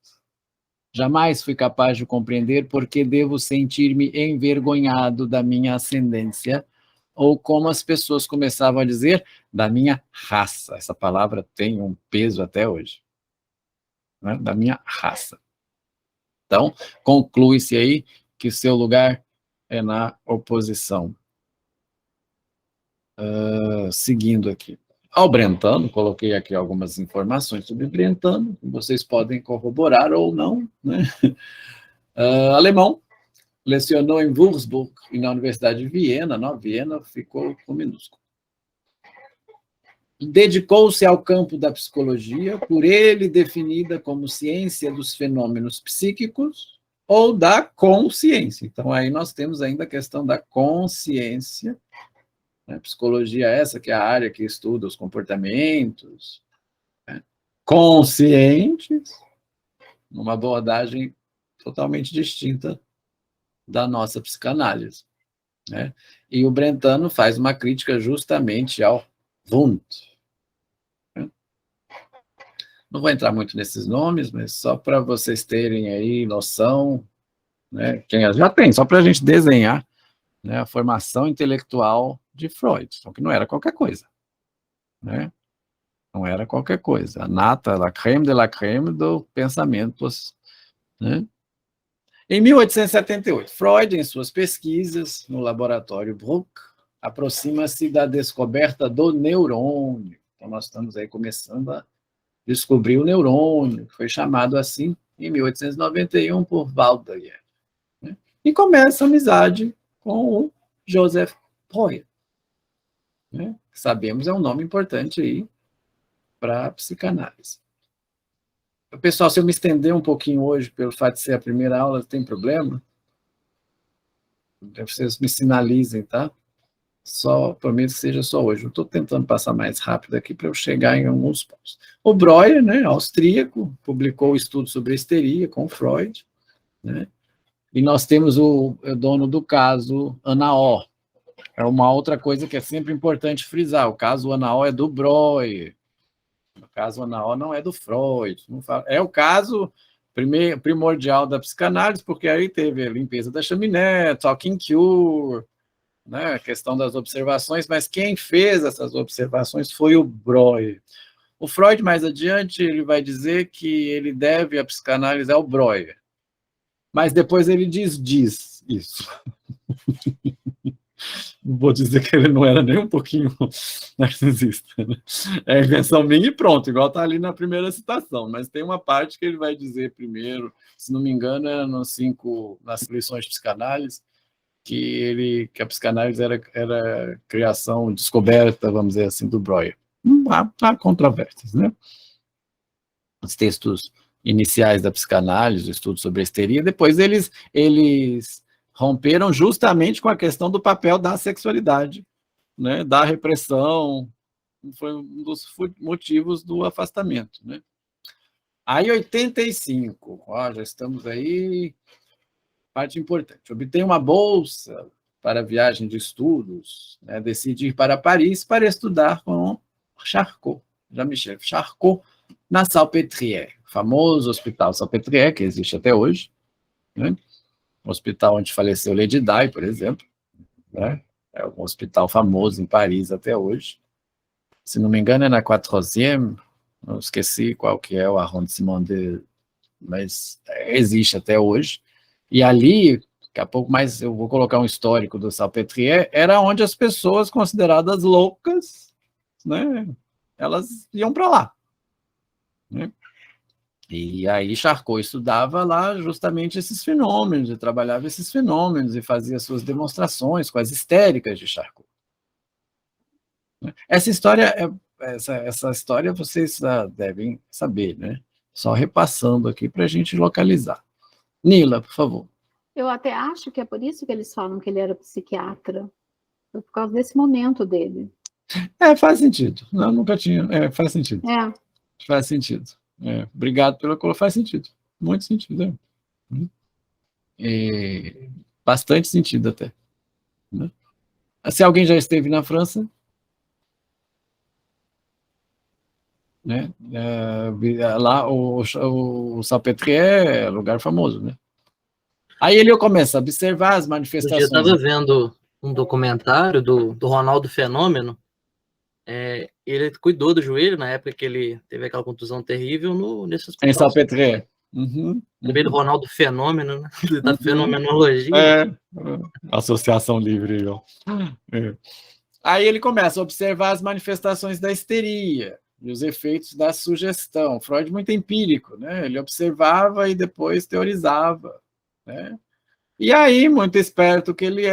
Jamais fui capaz de compreender por que devo sentir-me envergonhado da minha ascendência, ou como as pessoas começavam a dizer, da minha raça. Essa palavra tem um peso até hoje. Né? Da minha raça. Então, conclui-se aí que o seu lugar é na oposição. Seguindo aqui. Ao Brentano, coloquei aqui algumas informações sobre Brentano, que vocês podem corroborar ou não. Né? Alemão, lecionou em Würzburg e na Universidade de Viena. Não, Viena ficou com minúsculo. Dedicou-se ao campo da psicologia, por ele definida como ciência dos fenômenos psíquicos ou da consciência. Então, aí nós temos ainda a questão da consciência. Psicologia essa, que é a área que estuda os comportamentos conscientes, numa abordagem totalmente distinta da nossa psicanálise. Né? E o Brentano faz uma crítica justamente ao Wundt. Não vou entrar muito nesses nomes, mas só para vocês terem aí noção, né? Quem já tem, só para a gente desenhar, né, a formação intelectual de Freud, só que não era qualquer coisa, né? Não era qualquer coisa. A nata, la crème de la crème do pensamento, né? Em 1878, Freud, em suas pesquisas no laboratório Bruck, aproxima-se da descoberta do neurônio. Então, nós estamos aí começando a descobrir o neurônio, que foi chamado assim em 1891 por Waldeyer. Né? E começa a amizade com o Joseph Breuer. Né? Sabemos, é um nome importante aí para a psicanálise. Pessoal, se eu me estender um pouquinho hoje, pelo fato de ser a primeira aula, tem problema? Vocês me sinalizem, tá? Só, prometo que seja só hoje. Eu estou tentando passar mais rápido aqui para eu chegar em alguns pontos. O Breuer, né, austríaco, publicou o estudo sobre a histeria com Freud, né? E nós temos o dono do caso Anaó. É uma outra coisa que é sempre importante frisar. O caso Anaó é do Breuer. O caso Anaó não é do Freud. É o caso primordial da psicanálise, porque aí teve a limpeza da chaminé, talking cure, né, a questão das observações, mas quem fez essas observações foi o Breuer. O Freud, mais adiante, ele vai dizer que ele deve a psicanálise ao Breuer, mas depois ele diz isso. Não vou dizer que ele não era nem um pouquinho narcisista, né? É invenção minha e pronto, igual está ali na primeira citação, mas tem uma parte que ele vai dizer primeiro, se não me engano, é nas lições de psicanálise, que a psicanálise era criação, descoberta, vamos dizer assim, do Breuer. Há controvérsias, né? Os textos iniciais da psicanálise, o estudo sobre a histeria, depois eles romperam justamente com a questão do papel da sexualidade, né, da repressão, foi um dos motivos do afastamento, né? Aí, 85, já estamos aí, parte importante, obtém uma bolsa para viagem de estudos, né, decide ir para Paris para estudar com Charcot, Jean-Michel Charcot, na Salpêtrière, famoso hospital Salpêtrière, que existe até hoje, né? Um hospital onde faleceu Lady Di, por exemplo, né? É um hospital famoso em Paris até hoje. Se não me engano, é na 4e, eu esqueci qual que é o arrondissement mas existe até hoje. E ali, daqui a pouco mais eu vou colocar um histórico do Salpêtrière, era onde as pessoas consideradas loucas, né, elas iam para lá, né? E aí Charcot estudava lá justamente esses fenômenos, e trabalhava esses fenômenos, e fazia suas demonstrações com as histéricas de Charcot. Essa história vocês devem saber, né? Só repassando aqui para a gente localizar. Nila, por favor. Eu até acho que é por isso que eles falam que ele era psiquiatra, por causa desse momento dele. Faz sentido. Não, nunca tinha. Faz sentido. Faz sentido. Obrigado pela colocação. Faz sentido. Muito sentido. Bastante sentido até, né? Se alguém já esteve na França, né? Lá o Salpêtrière é lugar famoso, né? Aí ele começa a observar as manifestações. Eu estava vendo um documentário do Ronaldo Fenômeno. Ele cuidou do joelho na época que ele teve aquela contusão terrível nesse hospital. Em Salpêtrière. Também do Ronaldo Fenômeno, né? Da fenomenologia. Associação livre. Aí ele começa a observar as manifestações da histeria e os efeitos da sugestão. Freud muito empírico, né? Ele observava e depois teorizava, né? E aí, muito esperto que ele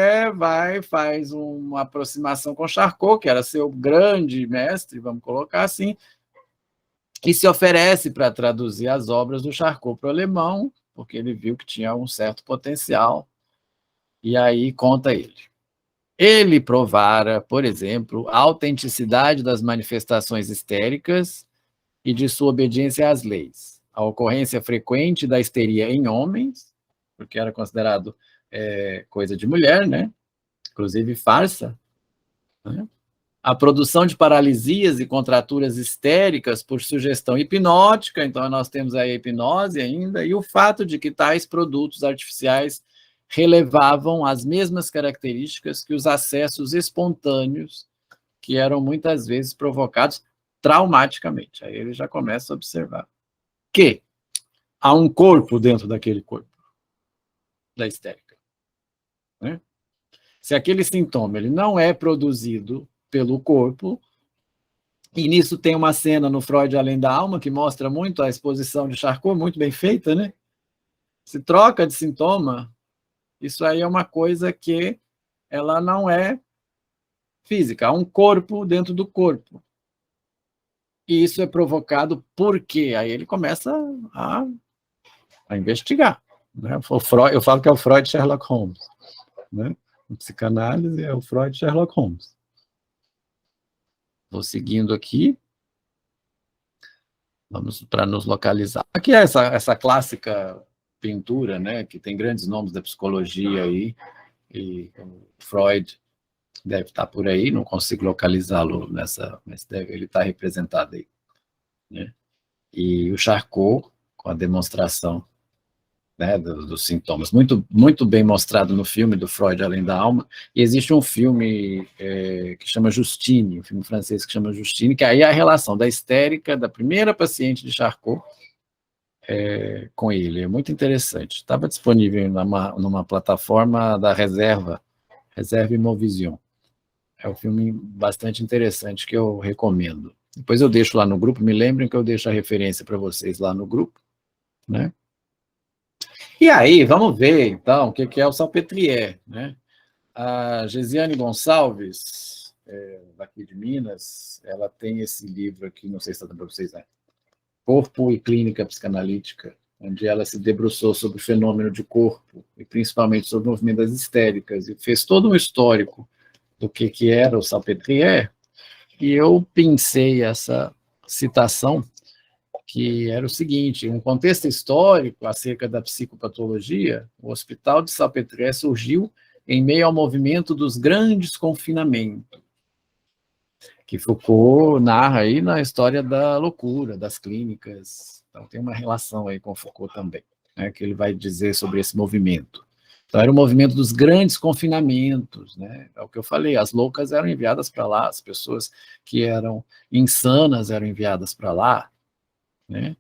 faz uma aproximação com Charcot, que era seu grande mestre, vamos colocar assim, e se oferece para traduzir as obras do Charcot para o alemão, porque ele viu que tinha um certo potencial, e aí conta ele. Ele provara, por exemplo, a autenticidade das manifestações histéricas e de sua obediência às leis, a ocorrência frequente da histeria em homens, porque era considerado coisa de mulher, né? Inclusive farsa, né? A produção de paralisias e contraturas histéricas por sugestão hipnótica, então nós temos aí a hipnose ainda, e o fato de que tais produtos artificiais relevavam as mesmas características que os acessos espontâneos, que eram muitas vezes provocados traumaticamente. Aí ele já começa a observar que há um corpo dentro daquele corpo, da histérica, né? Se aquele sintoma ele não é produzido pelo corpo, e nisso tem uma cena no Freud Além da Alma, que mostra muito a exposição de Charcot, muito bem feita, né? Se troca de sintoma, isso aí é uma coisa que ela não é física, há um corpo dentro do corpo. E isso é provocado por quê? Aí ele começa a investigar, né? Eu falo que é o Freud Sherlock Holmes, né? A psicanálise é o Freud Sherlock Holmes. Vou seguindo aqui. Vamos para nos localizar. Aqui é essa clássica pintura, né, que tem grandes nomes da psicologia aí, e o Freud deve estar por aí, não consigo localizá-lo mas ele está representado aí, né? E o Charcot, com a demonstração né, dos sintomas. Muito, muito bem mostrado no filme do Freud, Além da Alma. E existe um filme que chama Justine, um filme francês que chama Justine, que aí é a relação da histérica da primeira paciente de Charcot com ele. É muito interessante. Estava disponível numa plataforma da Reserva Imovision. É um filme bastante interessante que eu recomendo. Depois eu deixo lá no grupo, me lembrem que eu deixo a referência para vocês lá no grupo, né? E aí, vamos ver, então, o que é o Salpêtrière, né? A Gesiane Gonçalves, daqui de Minas, ela tem esse livro aqui, não sei se está dando para vocês, né? Corpo e Clínica Psicanalítica, onde ela se debruçou sobre o fenômeno de corpo, e principalmente sobre o movimento das histéricas, e fez todo um histórico do que era o Salpêtrière, e eu pensei essa citação, que era o seguinte: um contexto histórico acerca da psicopatologia, o Hospital de Salpêtrière surgiu em meio ao movimento dos grandes confinamentos, que Foucault narra aí na história da loucura, das clínicas. Então tem uma relação aí com Foucault também, né, que ele vai dizer sobre esse movimento. Então era o movimento dos grandes confinamentos, né? É o que eu falei, as loucas eram enviadas para lá, as pessoas que eram insanas eram enviadas para lá, né?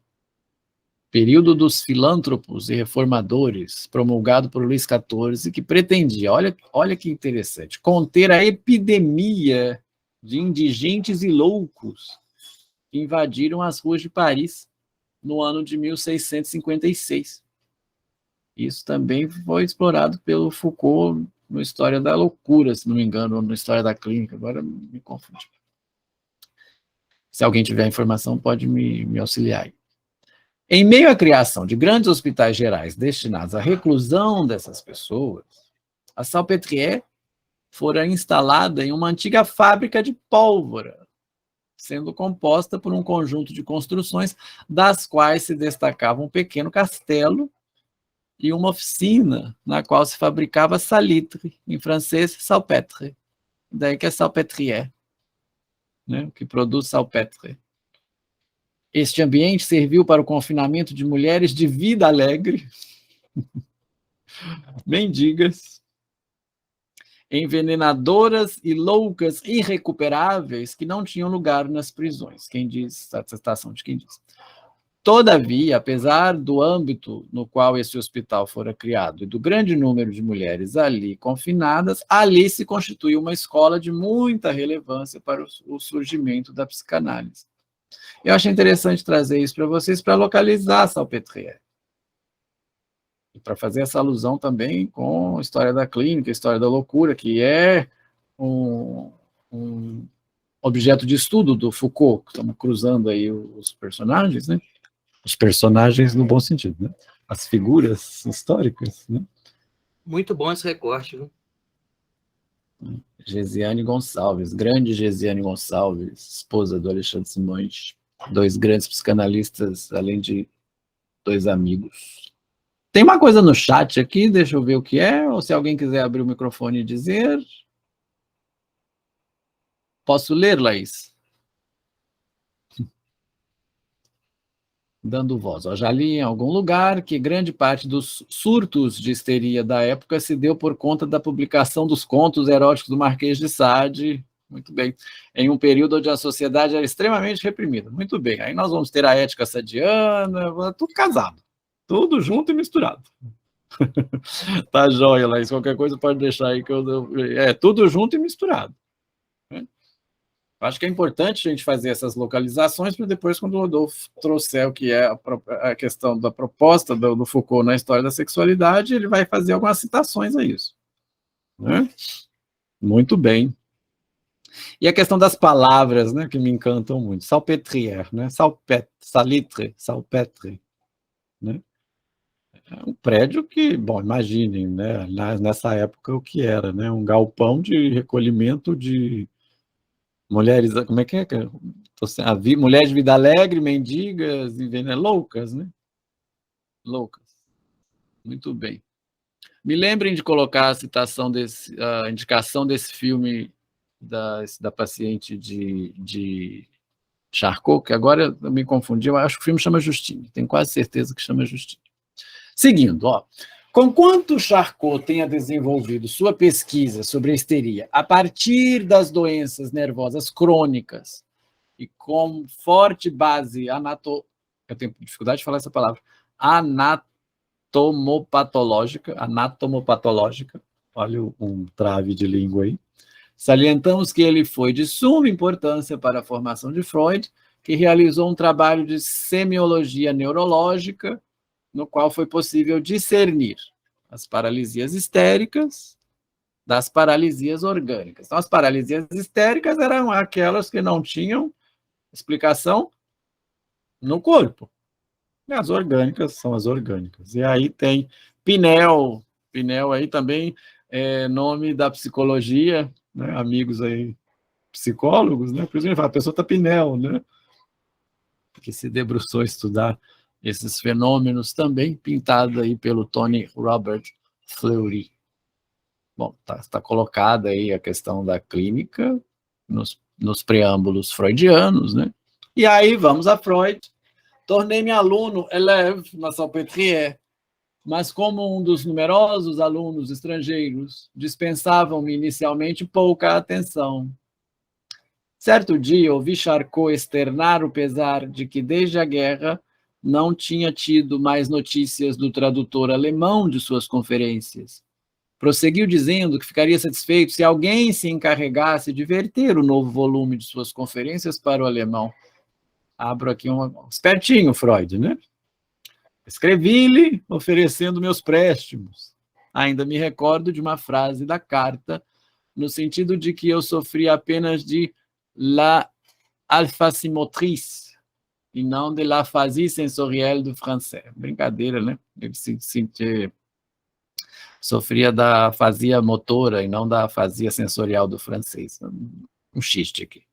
Período dos filântropos e reformadores, promulgado por Luís XIV, que pretendia, olha que interessante, conter a epidemia de indigentes e loucos que invadiram as ruas de Paris no ano de 1656. Isso também foi explorado pelo Foucault no História da Loucura, se não me engano, ou no História da Clínica, agora me confundi. Se alguém tiver informação, pode me auxiliar aí. Em meio à criação de grandes hospitais gerais destinados à reclusão dessas pessoas, a Salpêtrière fora instalada em uma antiga fábrica de pólvora, sendo composta por um conjunto de construções, das quais se destacava um pequeno castelo e uma oficina na qual se fabricava salitre, em francês, salpêtre. Daí que é Salpêtrière, né, que produz salpêtre. Este ambiente serviu para o confinamento de mulheres de vida alegre, mendigas, envenenadoras e loucas irrecuperáveis que não tinham lugar nas prisões. Quem diz, a citação de quem diz. Todavia, apesar do âmbito no qual esse hospital fora criado e do grande número de mulheres ali confinadas, ali se constituiu uma escola de muita relevância para o surgimento da psicanálise. Eu achei interessante trazer isso para vocês, para localizar a Salpêtrière. E para fazer essa alusão também com a história da clínica, a história da loucura, que é um objeto de estudo do Foucault. Estamos cruzando aí os personagens, né? Os personagens no bom sentido, né? As figuras históricas, né? Muito bom esse recorte, viu? Gesiane Gonçalves, grande Gesiane Gonçalves, esposa do Alexandre Simões, 2 grandes psicanalistas, além de 2 amigos. Tem uma coisa no chat aqui, deixa eu ver o que é, ou se alguém quiser abrir o microfone e dizer. Posso ler, Laís? Dando voz. Já li em algum lugar que grande parte dos surtos de histeria da época se deu por conta da publicação dos contos eróticos do Marquês de Sade. Muito bem. Em um período onde a sociedade era extremamente reprimida. Muito bem. Aí nós vamos ter a ética sadiana, tudo casado. Tudo junto e misturado. Tá joia, Laís. Qualquer coisa pode deixar aí que tudo junto e misturado. Acho que é importante a gente fazer essas localizações para depois, quando o Rodolfo trouxer o que é a questão da proposta do Foucault na história da sexualidade, ele vai fazer algumas citações a isso. Né? Muito bem. E a questão das palavras, né, que me encantam muito. Salpêtrière, né? Salitre, salpêtre. Né? É um prédio que, bom, imaginem, né, nessa época o que era, né? Um galpão de recolhimento de mulheres, como é que é? Mulheres de vida alegre, mendigas, loucas, né? Loucas. Muito bem. Me lembrem de colocar a indicação desse filme da paciente de Charcot, que agora eu me confundi, eu acho que o filme chama Justine, tenho quase certeza que chama Justine. Seguindo, ó. Conquanto Charcot tenha desenvolvido sua pesquisa sobre a histeria a partir das doenças nervosas crônicas e com forte base eu tenho dificuldade de falar essa palavra, anatomopatológica, olha um trave de língua aí, salientamos que ele foi de suma importância para a formação de Freud, que realizou um trabalho de semiologia neurológica, no qual foi possível discernir as paralisias histéricas das paralisias orgânicas. Então, as paralisias histéricas eram aquelas que não tinham explicação no corpo. E as orgânicas são as orgânicas. E aí tem Pinel aí também é nome da psicologia, né? Amigos aí, psicólogos, né? Por isso que a gente fala, a pessoa está Pinel, né? Que se debruçou a estudar esses fenômenos também, pintado aí pelo Tony Robert Fleury. Bom, está colocada aí a questão da clínica nos preâmbulos freudianos, né? E aí vamos a Freud. Tornei-me aluno, élève na Salpêtrière, mas como um dos numerosos alunos estrangeiros, dispensavam-me inicialmente pouca atenção. Certo dia, ouvi Charcot externar o pesar de que, desde a guerra, não tinha tido mais notícias do tradutor alemão de suas conferências. Prosseguiu dizendo que ficaria satisfeito se alguém se encarregasse de verter o novo volume de suas conferências para o alemão. Abro aqui espertinho, Freud, né? Escrevi-lhe oferecendo meus préstimos. Ainda me recordo de uma frase da carta, no sentido de que eu sofria apenas de la alphasie motrice, e não de l'aphasie sensorielle do francês. Brincadeira, né? Ele sofria da afasia motora e não da afasia sensorial do francês. Um xiste aqui.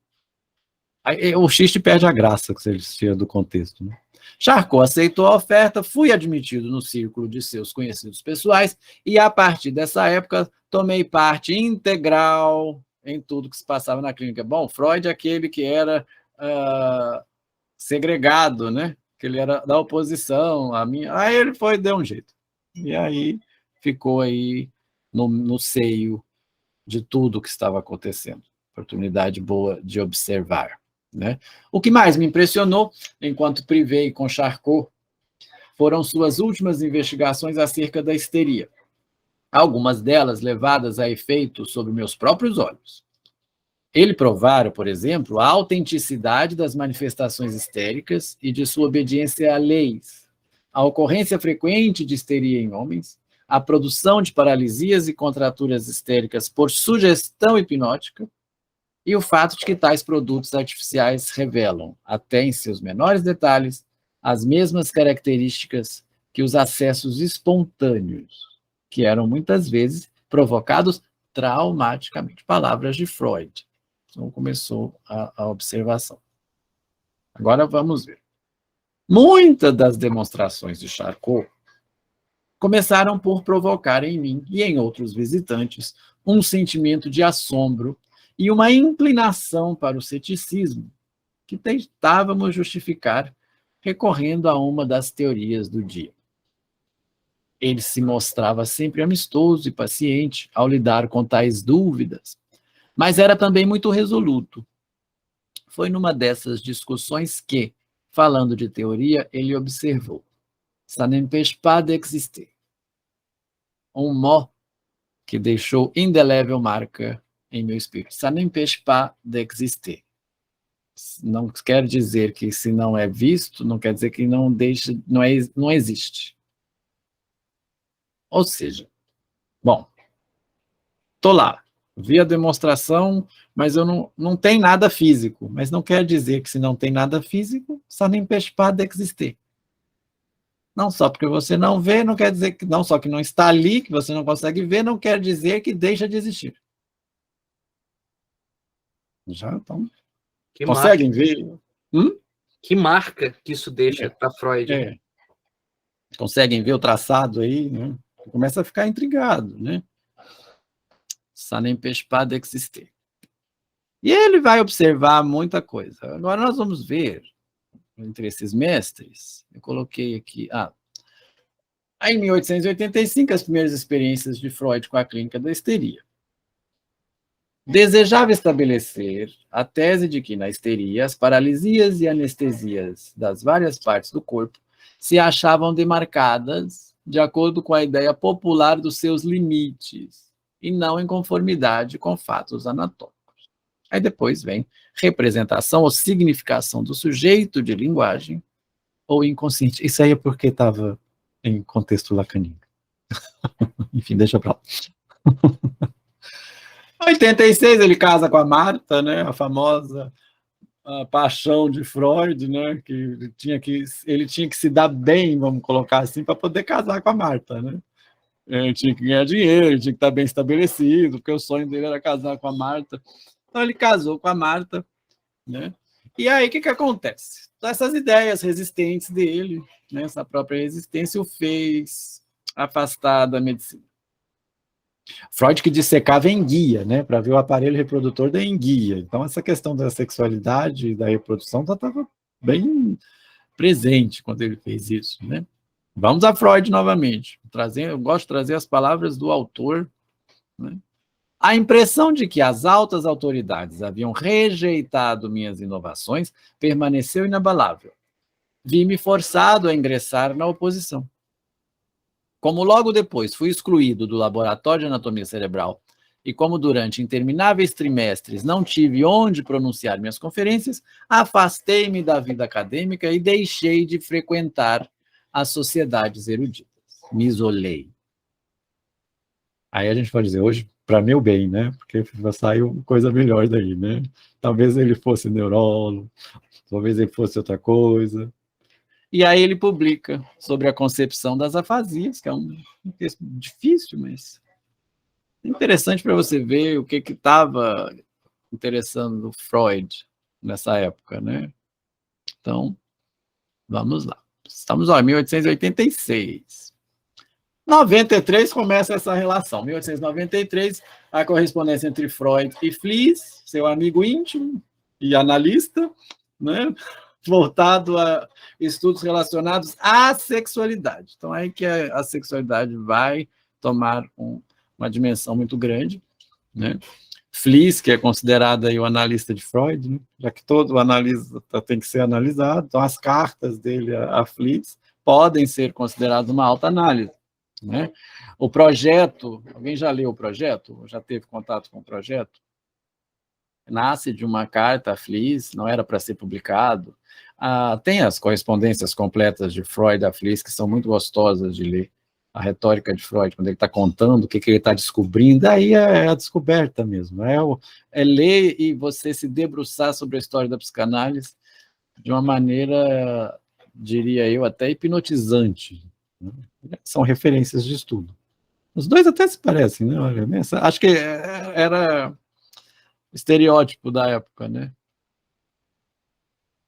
O xiste perde a graça que você tira do contexto, né? Charcot aceitou a oferta, fui admitido no círculo de seus conhecidos pessoais e, a partir dessa época, tomei parte integral em tudo que se passava na clínica. Bom, Freud é aquele que era segregado, né? Que ele era da oposição, aí ele deu um jeito. E aí ficou aí no seio de tudo que estava acontecendo. Oportunidade boa de observar, né? O que mais me impressionou, enquanto privei com Charcot, foram suas últimas investigações acerca da histeria. Algumas delas levadas a efeito sob meus próprios olhos. Ele provara, por exemplo, a autenticidade das manifestações histéricas e de sua obediência a leis, a ocorrência frequente de histeria em homens, a produção de paralisias e contraturas histéricas por sugestão hipnótica, e o fato de que tais produtos artificiais revelam, até em seus menores detalhes, as mesmas características que os acessos espontâneos, que eram muitas vezes provocados traumaticamente. Palavras de Freud. Então começou a observação. Agora vamos ver. Muitas das demonstrações de Charcot começaram por provocar em mim e em outros visitantes um sentimento de assombro e uma inclinação para o ceticismo, que tentávamos justificar recorrendo a uma das teorias do dia. Ele se mostrava sempre amistoso e paciente ao lidar com tais dúvidas, mas era também muito resoluto. Foi numa dessas discussões que, falando de teoria, ele observou: ça n'empêche pas d'exister. Um mot que deixou indelével marca em meu espírito. Ça n'empêche pas d'exister. Não quer dizer que se não é visto, não quer dizer que não existe. Ou seja, bom, estou lá, vi a demonstração, mas eu não tem nada físico, mas não quer dizer que se não tem nada físico, ça n'empêche pas d'exister. Não só porque você não vê, não quer dizer que, não só que não está ali, que você não consegue ver, não quer dizer que deixa de existir. Já então. Conseguem ver? Que marca que isso deixa para Freud? Conseguem ver o traçado aí, né? Começa a ficar intrigado, né? Ça n'empêche pas d'exister. E ele vai observar muita coisa. Agora nós vamos ver, entre esses mestres, eu coloquei aqui, Aí, em 1885, as primeiras experiências de Freud com a clínica da histeria. Desejava estabelecer a tese de que na histeria as paralisias e anestesias das várias partes do corpo se achavam demarcadas de acordo com a ideia popular dos seus limites e não em conformidade com fatos anatômicos. Aí depois vem representação ou significação do sujeito de linguagem ou inconsciente. Isso aí é porque estava em contexto lacaniano. Enfim, deixa pra lá. Em 86 ele casa com a Marta, né, a famosa paixão de Freud, né, que ele tinha que se dar bem, vamos colocar assim, para poder casar com a Marta, né? Ele tinha que ganhar dinheiro, ele tinha que estar bem estabelecido, porque o sonho dele era casar com a Marta. Então ele casou com a Marta, né? E aí o que acontece? Então, essas ideias resistentes dele, né, essa própria resistência o fez afastar da medicina. Freud que dissecava enguia, né, para ver o aparelho reprodutor da enguia. Então, essa questão da sexualidade e da reprodução estava bem presente quando ele fez isso, né? Vamos a Freud novamente. Eu gosto de trazer as palavras do autor, né? A impressão de que as altas autoridades haviam rejeitado minhas inovações permaneceu inabalável. Vi-me forçado a ingressar na oposição. Como logo depois fui excluído do laboratório de anatomia cerebral e como durante intermináveis trimestres não tive onde pronunciar minhas conferências, afastei-me da vida acadêmica e deixei de frequentar as sociedades eruditas. Me isolei. Aí a gente pode dizer, hoje, para meu bem, né? Porque saiu coisa melhor daí, né? Talvez ele fosse neurólogo, talvez ele fosse outra coisa. E aí ele publica sobre a concepção das afasias, que é um texto difícil, mas interessante para você ver o que estava interessando Freud nessa época, né? Então, vamos lá. Estamos em 1886. 93 começa essa relação. 1893, a correspondência entre Freud e Fliess, seu amigo íntimo e analista, né? Voltado a estudos relacionados à sexualidade. Então, é aí que a sexualidade vai tomar uma dimensão muito grande, né? Fliess, que é considerado aí o analista de Freud, né? Já que todo analista tem que ser analisado, então as cartas dele a Fliess podem ser consideradas uma autoanálise, né? O projeto, alguém já leu o projeto? Já teve contato com o projeto? Nasce de uma carta a Fliess, não era para ser publicado. Tem as correspondências completas de Freud a Fliess, que são muito gostosas de ler. A retórica de Freud, quando ele está contando o que ele está descobrindo, aí é a descoberta mesmo. É ler e você se debruçar sobre a história da psicanálise de uma maneira, diria eu, até hipnotizante. São referências de estudo. Os dois até se parecem, né? Acho que era estereótipo da época, né?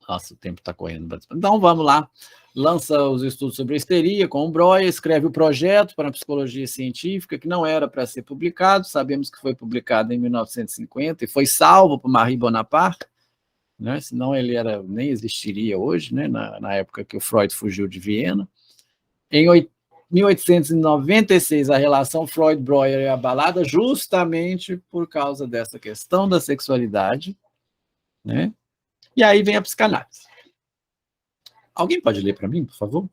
Nossa, o tempo está correndo. Então, vamos lá. Lança os estudos sobre a histeria com o Breuer, escreve o projeto para a psicologia científica, que não era para ser publicado, sabemos que foi publicado em 1950 e foi salvo por Marie Bonaparte, né? Senão ele nem existiria hoje, né? Na época que o Freud fugiu de Viena. Em 1896, a relação Freud-Breuer é abalada justamente por causa dessa questão da sexualidade, né? E aí vem a psicanálise. Alguém pode ler para mim, por favor?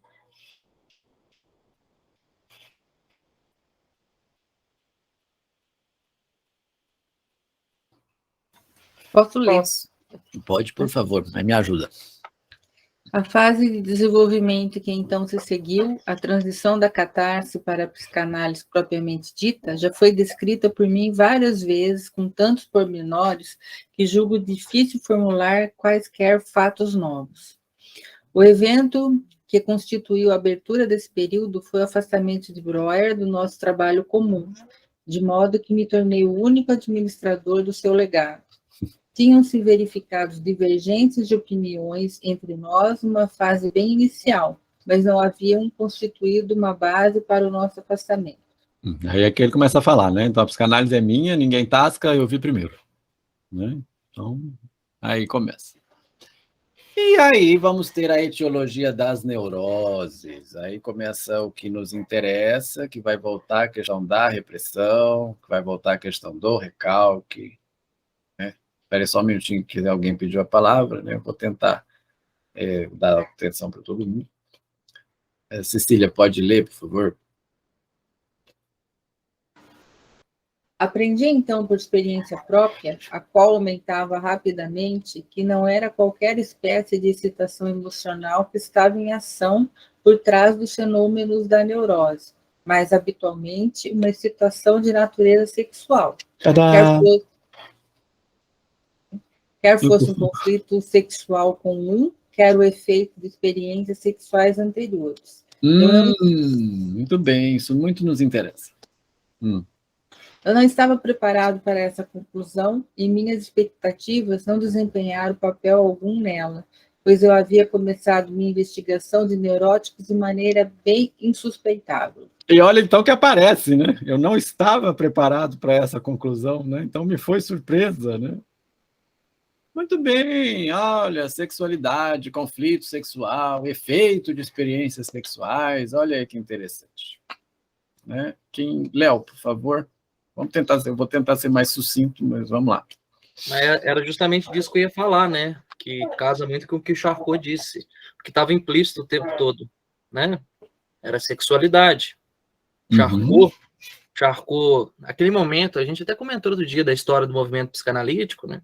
Posso ler? Pode, por favor, mas me ajuda. A fase de desenvolvimento que então se seguiu, a transição da catarse para a psicanálise propriamente dita, já foi descrita por mim várias vezes, com tantos pormenores, que julgo difícil formular quaisquer fatos novos. O evento que constituiu a abertura desse período foi o afastamento de Breuer do nosso trabalho comum, de modo que me tornei o único administrador do seu legado. Tinham-se verificado divergências de opiniões entre nós numa fase bem inicial, mas não haviam constituído uma base para o nosso afastamento. Aí é que ele começa a falar, né? Então, a psicanálise é minha, ninguém tasca, eu vi primeiro. Né? Então, aí começa. E aí vamos ter a etiologia das neuroses. Aí começa o que nos interessa, que vai voltar a questão da repressão, que vai voltar a questão do recalque. Né? Espera aí só um minutinho que alguém pediu a palavra, né? Eu vou tentar dar atenção para todo mundo. Cecília, pode ler, por favor? Aprendi então por experiência própria, a qual aumentava rapidamente, que não era qualquer espécie de excitação emocional que estava em ação por trás dos fenômenos da neurose, mas habitualmente uma excitação de natureza sexual. Quer fosse um conflito sexual comum, quer o efeito de experiências sexuais anteriores. Muito bem, isso muito nos interessa. Eu não estava preparado para essa conclusão e minhas expectativas não desempenharam papel algum nela, pois eu havia começado minha investigação de neuróticos de maneira bem insuspeitável. E olha então que aparece, né? Eu não estava preparado para essa conclusão, né? Então me foi surpresa, né? Muito bem, olha, sexualidade, conflito sexual, efeito de experiências sexuais, olha aí que interessante. Né? Léo, por favor, eu vou tentar ser mais sucinto, mas vamos lá. Era justamente disso que eu ia falar, né? Que casa muito com o que o Charcot disse, que estava implícito o tempo todo, né? Era sexualidade. Charcot, naquele momento, a gente até comentou outro dia da história do movimento psicanalítico, né?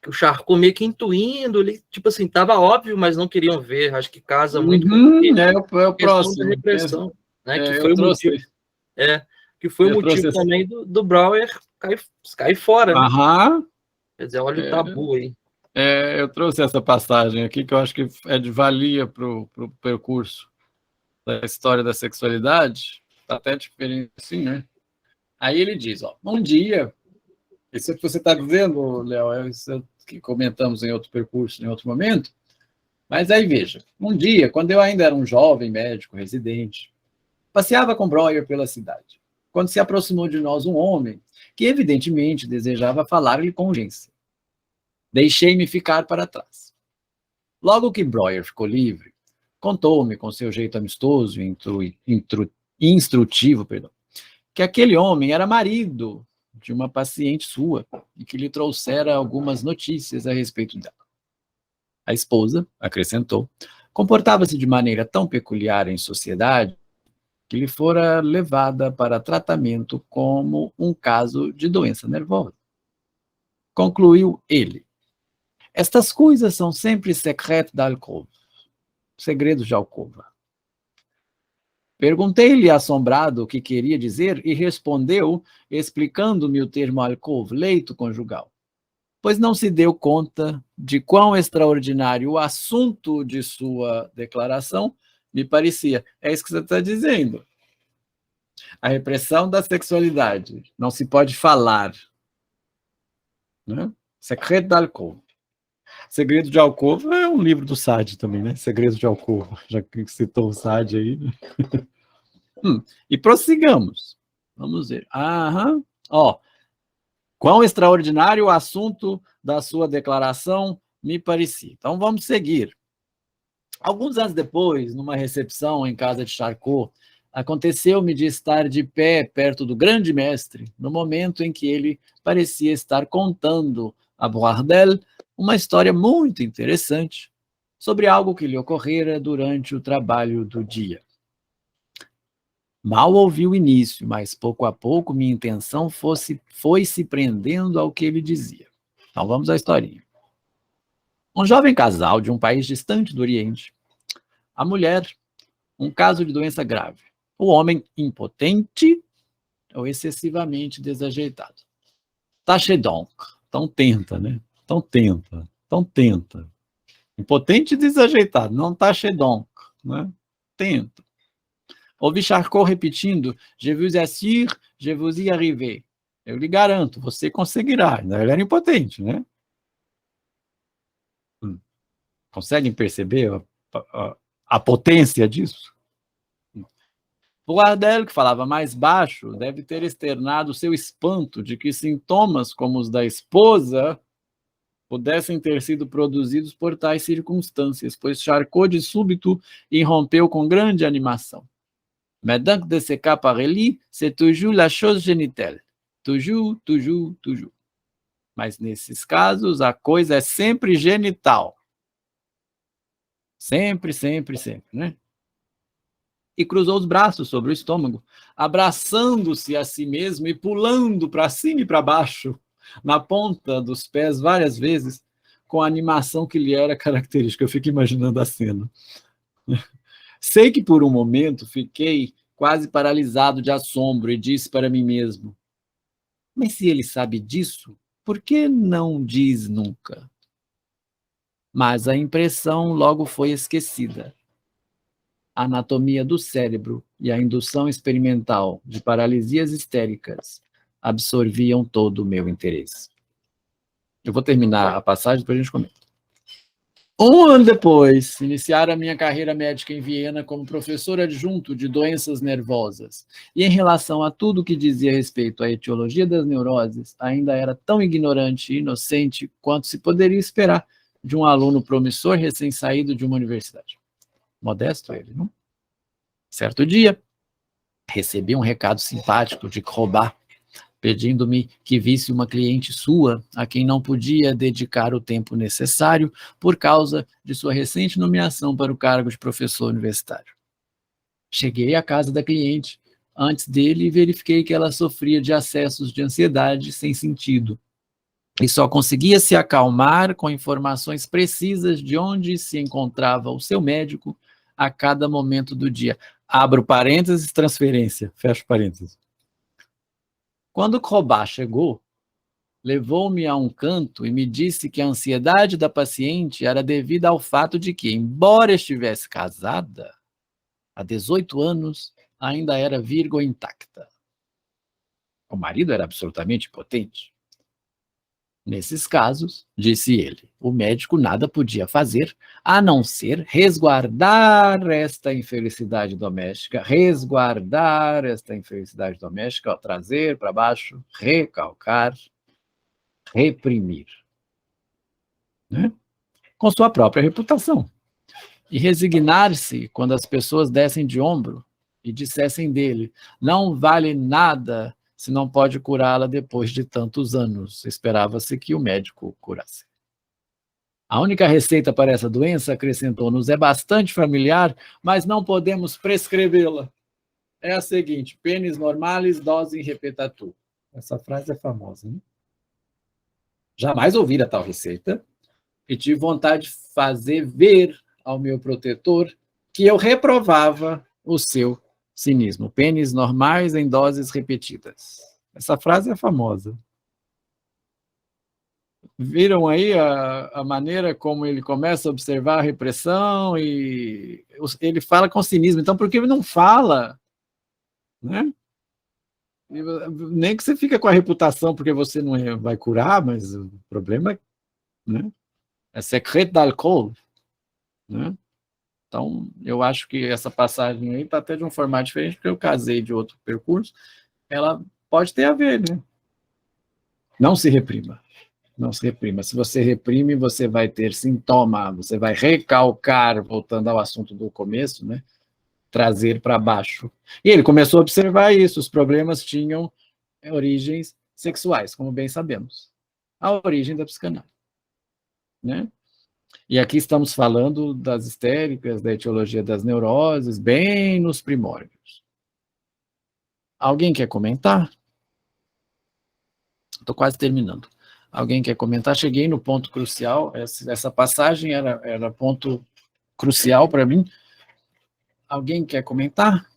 Que o Charcot meio que intuindo, ele, tipo assim, estava óbvio, mas não queriam ver. Acho que casa muito com o próximo. Da repressão, né? Que foi o motivo. Que foi o motivo também do Brauer cair fora, né? Quer dizer, olha o tabu aí. Eu trouxe essa passagem aqui, que eu acho que é de valia para o percurso da história da sexualidade, até diferente assim, né? Aí ele diz, um dia, isso que você está dizendo, Léo, isso que comentamos em outro percurso, em outro momento, mas aí veja, um dia, quando eu ainda era um jovem médico residente, passeava com Breuer pela cidade, quando se aproximou de nós um homem que evidentemente desejava falar-lhe com urgência. Deixei-me ficar para trás. Logo que Breuer ficou livre, contou-me com seu jeito amistoso e instrutivo, que aquele homem era marido de uma paciente sua e que lhe trouxera algumas notícias a respeito dela. A esposa, acrescentou, comportava-se de maneira tão peculiar em sociedade que lhe fora levada para tratamento como um caso de doença nervosa. Concluiu ele. Estas coisas são sempre secretos da alcova, segredos de alcova. Perguntei-lhe assombrado o que queria dizer e respondeu, explicando-me o termo alcova, leito conjugal, pois não se deu conta de quão extraordinário o assunto de sua declaração me parecia. É isso que você está dizendo. A repressão da sexualidade. Não se pode falar. Né? Secreto da alcova. Segredo de Alcova é um livro do Sade também, né? Segredo de Alcova, já que citou o Sade aí. E prossigamos. Vamos ver. Quão extraordinário o assunto da sua declaração me parecia. Então, vamos seguir. Alguns anos depois, numa recepção em casa de Charcot, aconteceu-me de estar de pé perto do grande mestre, no momento em que ele parecia estar contando a Boardelle uma história muito interessante sobre algo que lhe ocorrera durante o trabalho do dia. Mal ouvi o início, mas pouco a pouco minha intenção foi se prendendo ao que ele dizia. Então vamos à historinha. Um jovem casal de um país distante do Oriente. A mulher, um caso de doença grave. O homem, impotente ou excessivamente desajeitado. Tâchez donc. Então tenta, né? Então tenta. Impotente e desajeitado, não tâchez donc, né? Tenta. Ouvi Charcot repetindo, je vous assure, je vous y arriver. Eu lhe garanto, você conseguirá. Ele era impotente, né? Conseguem perceber a potência disso? Boardelle, que falava mais baixo, deve ter externado seu espanto de que sintomas como os da esposa pudessem ter sido produzidos por tais circunstâncias, pois Charcot de súbito irrompeu com grande animação. Mais donc de ce cas par Elie, c'est toujours la chose génitale. Toujours, toujours, toujours. Mas nesses casos, a coisa é sempre genital. Sempre, sempre, sempre, né? E cruzou os braços sobre o estômago, abraçando-se a si mesmo e pulando para cima e para baixo, na ponta dos pés várias vezes, com a animação que lhe era característica. Eu fico imaginando a cena. Sei que por um momento fiquei quase paralisado de assombro e disse para mim mesmo: mas se ele sabe disso, por que não diz nunca? Mas a impressão logo foi esquecida. A anatomia do cérebro e a indução experimental de paralisias histéricas absorviam todo o meu interesse. Eu vou terminar a passagem, depois a gente comenta. 1 ano depois, iniciara a minha carreira médica em Viena como professor adjunto de doenças nervosas. E em relação a tudo que dizia respeito à etiologia das neuroses, ainda era tão ignorante e inocente quanto se poderia esperar de um aluno promissor recém-saído de uma universidade. Modesto ele, não? Certo dia, recebi um recado simpático de Crobat, pedindo-me que visse uma cliente sua, a quem não podia dedicar o tempo necessário por causa de sua recente nomeação para o cargo de professor universitário. Cheguei à casa da cliente antes dele e verifiquei que ela sofria de acessos de ansiedade sem sentido, e só conseguia se acalmar com informações precisas de onde se encontrava o seu médico a cada momento do dia. Abro parênteses, transferência, fecho parênteses. Quando Crobat chegou, levou-me a um canto e me disse que a ansiedade da paciente era devida ao fato de que, embora estivesse casada, há 18 anos, ainda era vírgula intacta. O marido era absolutamente impotente. Nesses casos, disse ele, o médico nada podia fazer a não ser resguardar esta infelicidade doméstica, ó, trazer para baixo, recalcar, reprimir, né? Com sua própria reputação. E resignar-se quando as pessoas dessem de ombro e dissessem dele, não vale nada se não pode curá-la depois de tantos anos. Esperava-se que o médico curasse. A única receita para essa doença, acrescentou-nos, é bastante familiar, mas não podemos prescrevê-la. É a seguinte: penis normalis, dose repetatur. Essa frase é famosa, né? Jamais ouvira tal receita e tive vontade de fazer ver ao meu protetor que eu reprovava o seu cinismo. Pênis normais em doses repetidas. Essa frase é famosa. Viram aí a maneira como ele começa a observar a repressão e ele fala com cinismo. Então, por que ele não fala? Né? Nem que você fica com a reputação porque você não vai curar, mas o problema é, né? É secreto d'alcool. Né? Então, eu acho que essa passagem aí está até de um formato diferente, porque eu casei de outro percurso. Ela pode ter a ver, né? Não se reprima. Não se reprima. Se você reprime, você vai ter sintoma, você vai recalcar, voltando ao assunto do começo, né? Trazer para baixo. E ele começou a observar isso, os problemas tinham origens sexuais, como bem sabemos. A origem da psicanálise. Né? E aqui estamos falando das histéricas, da etiologia das neuroses, bem nos primórdios. Alguém quer comentar? Estou quase terminando. Alguém quer comentar? Cheguei no ponto crucial. Essa passagem era ponto crucial para mim. Alguém quer comentar?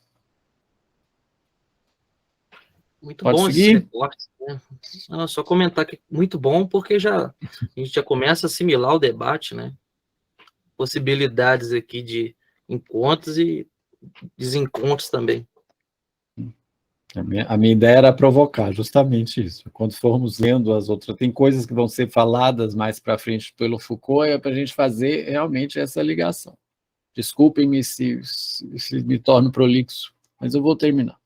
Muito Pode bom seguir? esse recorte, né? Não, só comentar que muito bom, porque a gente já começa a assimilar o debate, né? Possibilidades aqui de encontros e desencontros também. A minha ideia era provocar justamente isso. Quando formos lendo as outras, tem coisas que vão ser faladas mais para frente pelo Foucault, é para a gente fazer realmente essa ligação. Desculpem-me se me torno prolixo, mas eu vou terminar.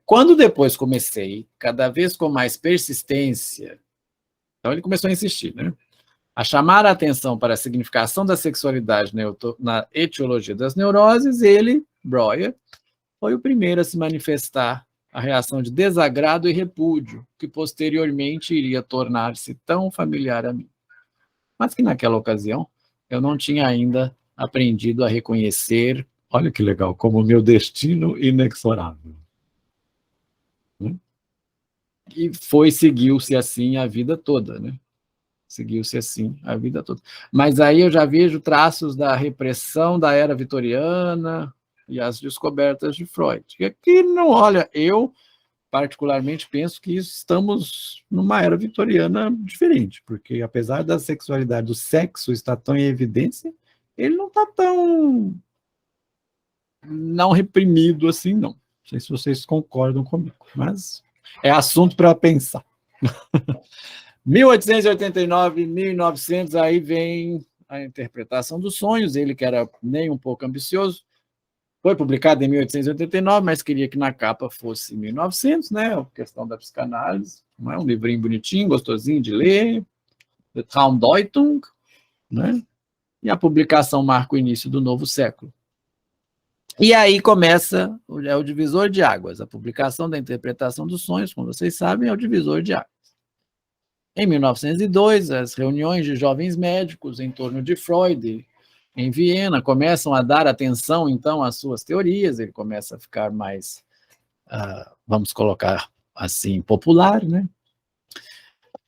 Quando depois comecei, cada vez com mais persistência, Então ele começou a insistir, né? A chamar a atenção para a significação da sexualidade na etiologia das neuroses, ele, Breuer, foi o primeiro a se manifestar a reação de desagrado e repúdio, que posteriormente iria tornar-se tão familiar a mim. Mas que naquela ocasião eu não tinha ainda aprendido a reconhecer, olha que legal, como meu destino inexorável. E seguiu-se assim a vida toda, né? Seguiu-se assim a vida toda. Mas aí eu já vejo traços da repressão da era vitoriana e as descobertas de Freud. Que não, olha, eu particularmente penso que estamos numa era vitoriana diferente, porque apesar da sexualidade, do sexo estar tão em evidência, ele não está tão não reprimido assim, não. Não sei se vocês concordam comigo, mas é assunto para pensar. 1889, 1900, aí vem a interpretação dos sonhos, ele que era nem um pouco ambicioso, foi publicado em 1889, mas queria que na capa fosse 1900, né? A questão da psicanálise, não é? Um livrinho bonitinho, gostosinho de ler, The Traumdeutung, né? E a publicação marca o início do novo século. E aí começa o divisor de águas. A publicação da interpretação dos sonhos, como vocês sabem, é o divisor de águas. Em 1902, as reuniões de jovens médicos em torno de Freud, em Viena, começam a dar atenção, então, às suas teorias, ele começa a ficar mais, vamos colocar assim, popular, né?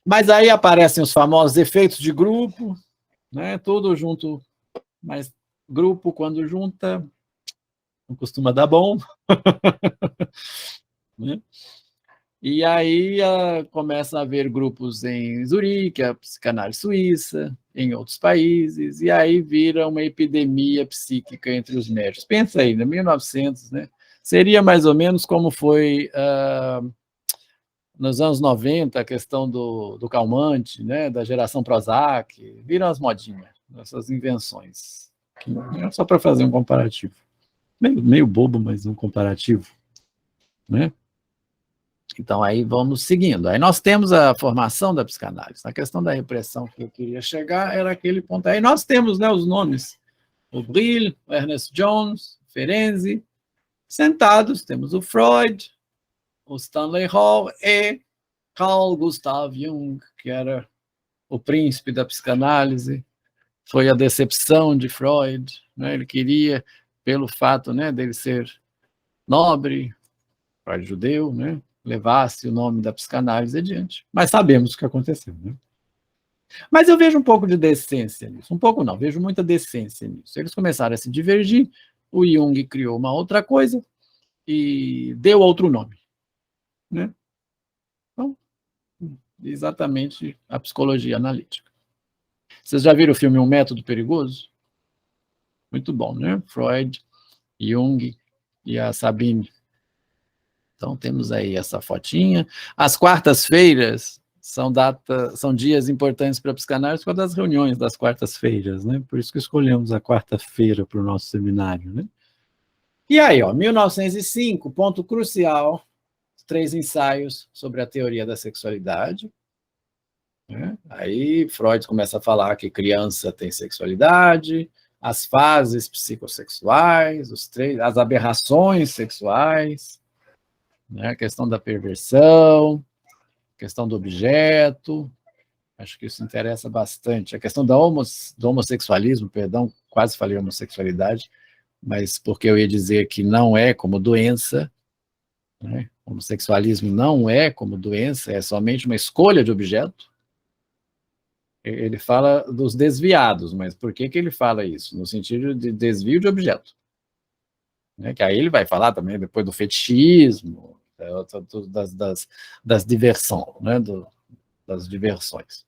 Mas aí aparecem os famosos efeitos de grupo, né? Tudo junto, mas grupo, quando junta, não costuma dar bom. Né? E aí começa a haver grupos em Zurique, a psicanálise suíça, em outros países, e aí vira uma epidemia psíquica entre os médicos. Pensa aí, em 1900, né? Seria mais ou menos como foi nos anos 90, a questão do calmante, né? Da geração Prozac, viram as modinhas, essas invenções. Só para fazer um comparativo. Meio bobo, mas um comparativo, né? Então, aí vamos seguindo. Aí nós temos a formação da psicanálise. A questão da repressão que eu queria chegar era aquele ponto. Aí nós temos, né, os nomes. O Brill, o Ernest Jones, Ferenczi, sentados. Temos o Freud, o Stanley Hall e Carl Gustav Jung, que era o príncipe da psicanálise. Foi a decepção de Freud, né? Ele queria, pelo fato, né, dele ser nobre, Freud judeu, né, levasse o nome da psicanálise adiante. Mas sabemos o que aconteceu, né? Mas eu vejo um pouco de decência nisso. Um pouco não, vejo muita decência nisso. Eles começaram a se divergir, o Jung criou uma outra coisa e deu outro nome, né? Então, exatamente a psicologia analítica. Vocês já viram o filme Um Método Perigoso? Muito bom, né? Freud, Jung e a Sabine. Então, temos aí essa fotinha. As quartas-feiras são dias importantes para a psicanálise por causa das reuniões das quartas-feiras, né? Por isso que escolhemos a quarta-feira para o nosso seminário, né? E aí, 1905, ponto crucial, 3 ensaios sobre a teoria da sexualidade. Né? Aí Freud começa a falar que criança tem sexualidade, as fases psicossexuais, as aberrações sexuais, né? A questão da perversão, a questão do objeto, acho que isso interessa bastante. A questão do homossexualismo, perdão, quase falei homossexualidade, mas porque eu ia dizer que não é como doença, né? Homossexualismo não é como doença, é somente uma escolha de objeto. Ele fala dos desviados, mas por que ele fala isso? No sentido de desvio de objeto. Né? Que aí ele vai falar também depois do fetichismo, das diversões, né? Das diversões,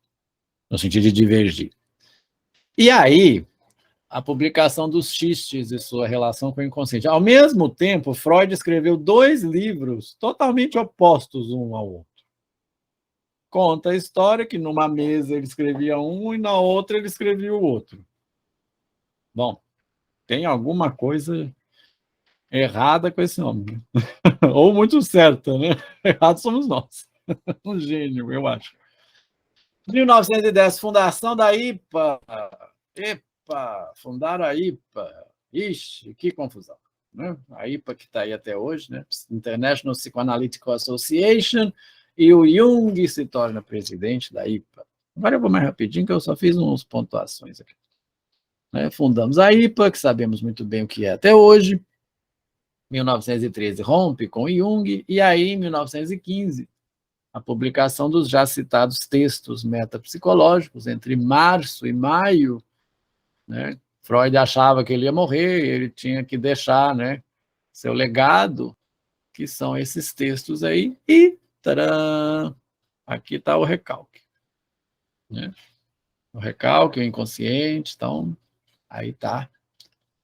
no sentido de divergir. E aí, a publicação dos xistes e sua relação com o inconsciente. Ao mesmo tempo, Freud escreveu 2 livros totalmente opostos um ao outro. Conta a história que numa mesa ele escrevia um e na outra ele escrevia o outro. Bom, tem alguma coisa errada com esse homem. Ou muito certa, né? Errado somos nós. Um gênio, eu acho. 1910, fundação da IPA. Epa, fundaram a IPA. Ixi, que confusão. Né? A IPA que está aí até hoje, né? International Psychoanalytical Association, e o Jung se torna presidente da IPA. Agora eu vou mais rapidinho, que eu só fiz uns pontuações aqui. Né? Fundamos a IPA, que sabemos muito bem o que é até hoje. 1913 rompe com Jung, e aí, em 1915, a publicação dos já citados textos metapsicológicos, entre março e maio, né? Freud achava que ele ia morrer, ele tinha que deixar, né, seu legado, que são esses textos aí, e tcharam, aqui está o recalque. Né? O recalque, o inconsciente, então, aí está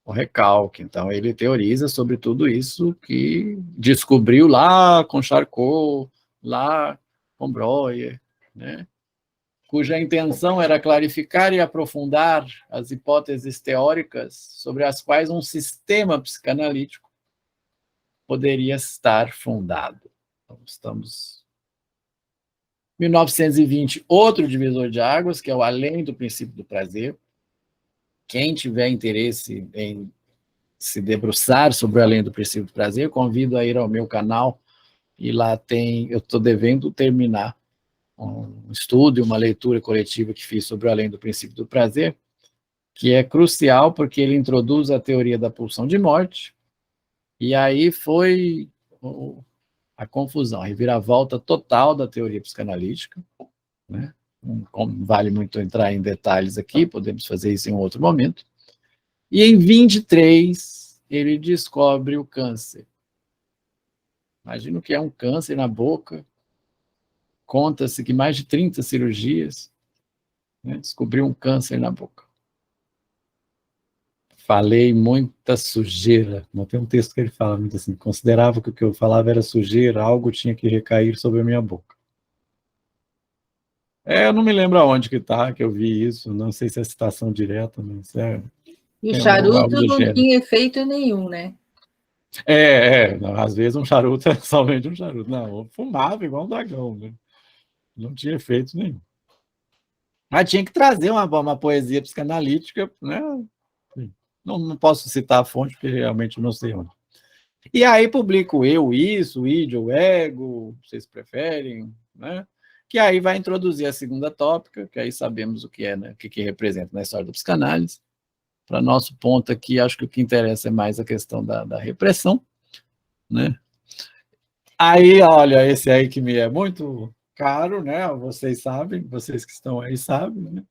o recalque. Então, ele teoriza sobre tudo isso que descobriu lá com Charcot, lá com Breuer, né? Cuja intenção era clarificar e aprofundar as hipóteses teóricas sobre as quais um sistema psicanalítico poderia estar fundado. Então, estamos... 1920, outro divisor de águas, que é o Além do Princípio do Prazer. Quem tiver interesse em se debruçar sobre o Além do Princípio do Prazer, convido a ir ao meu canal, e lá tem, eu estou devendo terminar um estudo e uma leitura coletiva que fiz sobre o Além do Princípio do Prazer, que é crucial porque ele introduz a teoria da pulsão de morte, e aí foi a confusão, a reviravolta total da teoria psicanalítica, né? Não vale muito entrar em detalhes aqui, podemos fazer isso em um outro momento. E em 23, ele descobre o câncer. Imagina o que é um câncer na boca. Conta-se que mais de 30 cirurgias, né, descobriu um câncer na boca. Falei muita sujeira. Não tem um texto que ele fala muito assim, considerava que o que eu falava era sujeira, algo tinha que recair sobre a minha boca. Eu não me lembro aonde que tá, que eu vi isso, não sei se é citação direta, mas E o charuto não tinha efeito nenhum, né? Às vezes um charuto é somente um charuto. Não, eu fumava igual um dragão, né? Não tinha efeito nenhum. Mas tinha que trazer uma poesia psicanalítica, né? Não posso citar a fonte, porque realmente não sei onde. E aí publico eu, isso, o id, o ego, vocês preferem, né? Que aí vai introduzir a segunda tópica, que aí sabemos o que é, né? O que representa na história da psicanálise. Para nosso ponto aqui, acho que o que interessa é mais a questão da repressão, né? Aí, olha, esse aí que me é muito caro, né? Vocês sabem, vocês que estão aí sabem, né?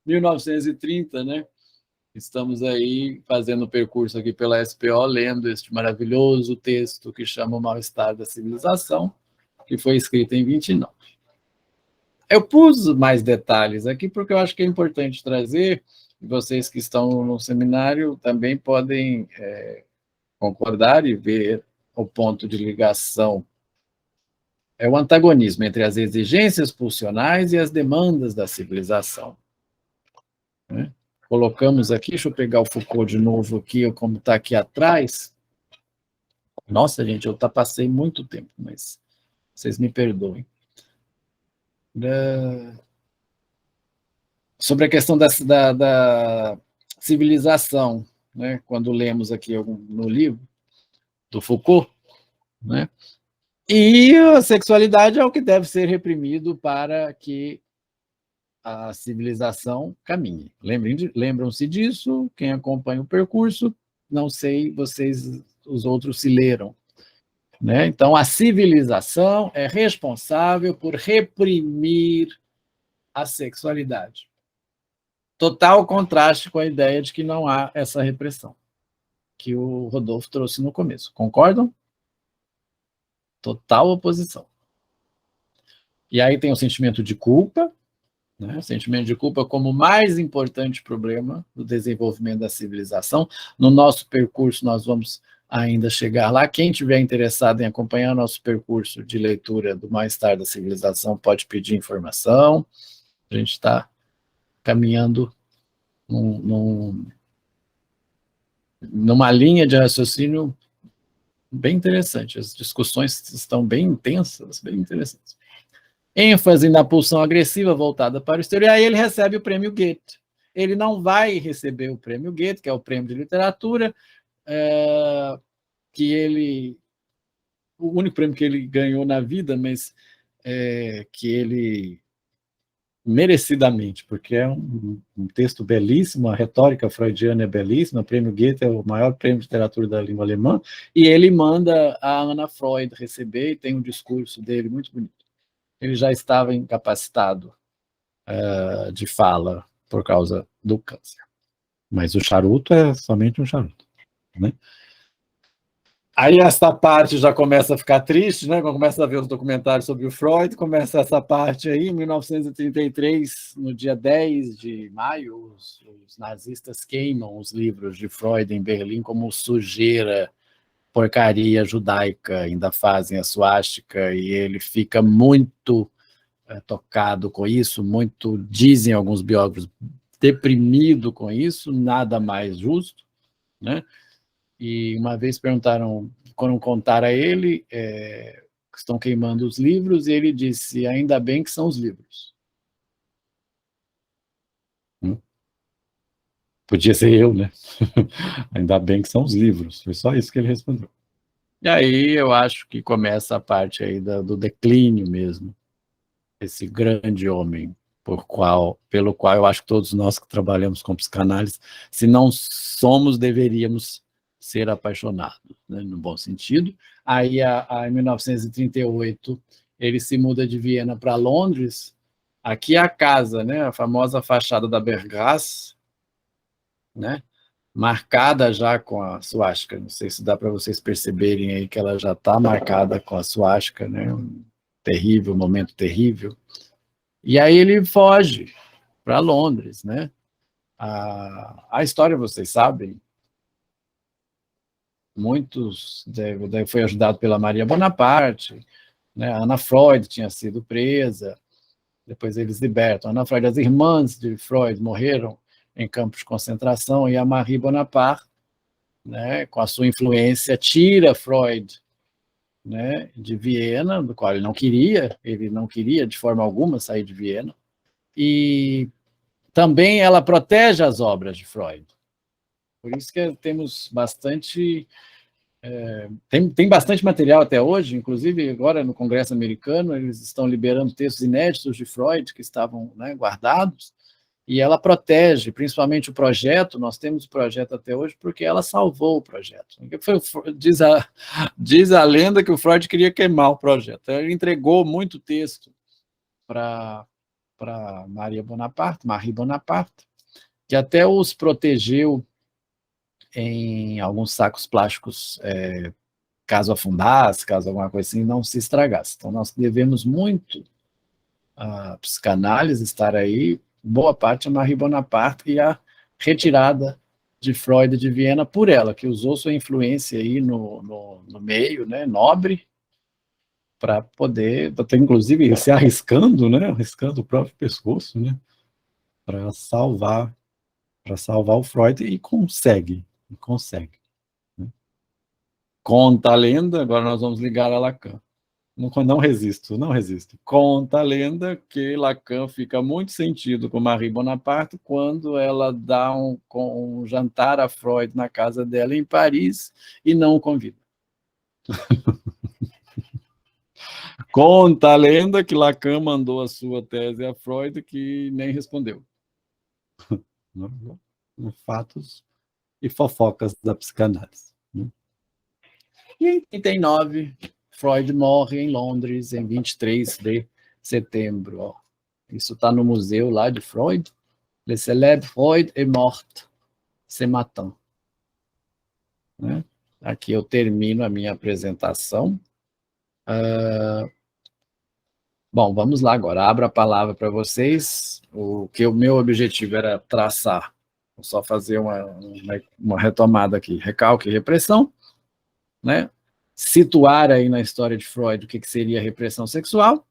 1930, né? Estamos aí fazendo o percurso aqui pela SPO, lendo este maravilhoso texto que chama O Mal-Estar da Civilização, que foi escrito em 29. Eu pus mais detalhes aqui porque eu acho que é importante trazer, e vocês que estão no seminário também podem concordar e ver o ponto de ligação. É o antagonismo entre as exigências pulsionais e as demandas da civilização. Né? Colocamos aqui, deixa eu pegar o Foucault de novo aqui, como está aqui atrás. Nossa, gente, eu passei muito tempo, mas vocês me perdoem. Sobre a questão da civilização, né? Quando lemos aqui no livro do Foucault, né? E a sexualidade é o que deve ser reprimido para que a civilização caminhe. Lembram-se disso? Quem acompanha o percurso, não sei, vocês, os outros se leram. Né? Então, a civilização é responsável por reprimir a sexualidade. Total contraste com a ideia de que não há essa repressão, que o Rodolfo trouxe no começo. Concordam? Total oposição. E aí tem o sentimento de culpa, né? O sentimento de culpa como o mais importante problema do desenvolvimento da civilização. No nosso percurso, nós vamos ainda chegar lá. Quem tiver interessado em acompanhar nosso percurso de leitura do Mais-Estar da Civilização pode pedir informação. A gente está caminhando numa linha de raciocínio bem interessante. As discussões estão bem intensas, bem interessantes. ênfase na pulsão agressiva voltada para o exterior, e aí ele recebe o prêmio Goethe. Ele não vai receber o prêmio Goethe, que é o prêmio de literatura, que ele... o único prêmio que ele ganhou na vida, mas que ele merecidamente, porque é um texto belíssimo, a retórica freudiana é belíssima, o prêmio Goethe é o maior prêmio de literatura da língua alemã, e ele manda a Anna Freud receber, e tem um discurso dele muito bonito. Ele já estava incapacitado de fala por causa do câncer. Mas o charuto é somente um charuto, né? Aí essa parte já começa a ficar triste, né? Quando começa a ver os documentários sobre o Freud, começa essa parte aí, em 1933, no dia 10 de maio, os nazistas queimam os livros de Freud em Berlim como sujeira, porcaria judaica, ainda fazem a suástica, e ele fica muito tocado com isso, muito, dizem alguns biógrafos, deprimido com isso, nada mais justo, né? E uma vez perguntaram, quando contaram a ele, que estão queimando os livros, e ele disse, ainda bem que são os livros. Podia ser eu, né? Ainda bem que são os livros, foi só isso que ele respondeu. E aí eu acho que começa a parte aí do declínio mesmo, esse grande homem, pelo qual eu acho que todos nós que trabalhamos com psicanálise, se não somos, deveríamos ser apaixonados, né, no bom sentido. Aí, em 1938, ele se muda de Viena para Londres. Aqui é a casa, né, a famosa fachada da Bergstraße, né, marcada já com a suástica. Não sei se dá para vocês perceberem aí que ela já está marcada com a suástica, né, um terrível, momento terrível. E aí ele foge para Londres, né? A história vocês sabem. Muitos foi ajudado pela Maria Bonaparte, né? A Anna Freud tinha sido presa, depois eles libertam. A Anna Freud, as irmãs de Freud morreram em campos de concentração, e a Marie Bonaparte, né, com a sua influência, tira Freud, né, de Viena, do qual ele não queria de forma alguma sair de Viena, e também ela protege as obras de Freud. Por isso que temos bastante... tem bastante material até hoje, inclusive agora no Congresso americano, eles estão liberando textos inéditos de Freud que estavam, né, guardados, e ela protege, principalmente o projeto. Nós temos o projeto até hoje porque ela salvou o projeto. Diz a lenda que o Freud queria queimar o projeto. Ele entregou muito texto para Marie Bonaparte, que até os protegeu em alguns sacos plásticos, caso afundasse, caso alguma coisa assim, não se estragasse. Então, nós devemos muito à psicanálise estar aí, boa parte a Marie Bonaparte, e a retirada de Freud de Viena por ela, que usou sua influência aí no meio, né, nobre, para poder, inclusive, se arriscando, né, arriscando o próprio pescoço, né, para salvar o Freud, e consegue. Né? Conta a lenda, agora nós vamos ligar a Lacan. Não resisto. Conta a lenda que Lacan fica muito sentido com Marie Bonaparte quando ela dá um jantar a Freud na casa dela em Paris e não o convida. Conta a lenda que Lacan mandou a sua tese a Freud, que nem respondeu. Fatos e fofocas da psicanálise. E em 39, Freud morre em Londres, em 23 de setembro. Ó. Isso está no museu lá de Freud. Le célèbre Freud est mort ce matin. Né? Aqui eu termino a minha apresentação. Bom, vamos lá agora. Abro a palavra para vocês. O meu objetivo era traçar. Vou só fazer uma retomada aqui. Recalque e repressão, né? Situar aí na história de Freud o que seria repressão sexual,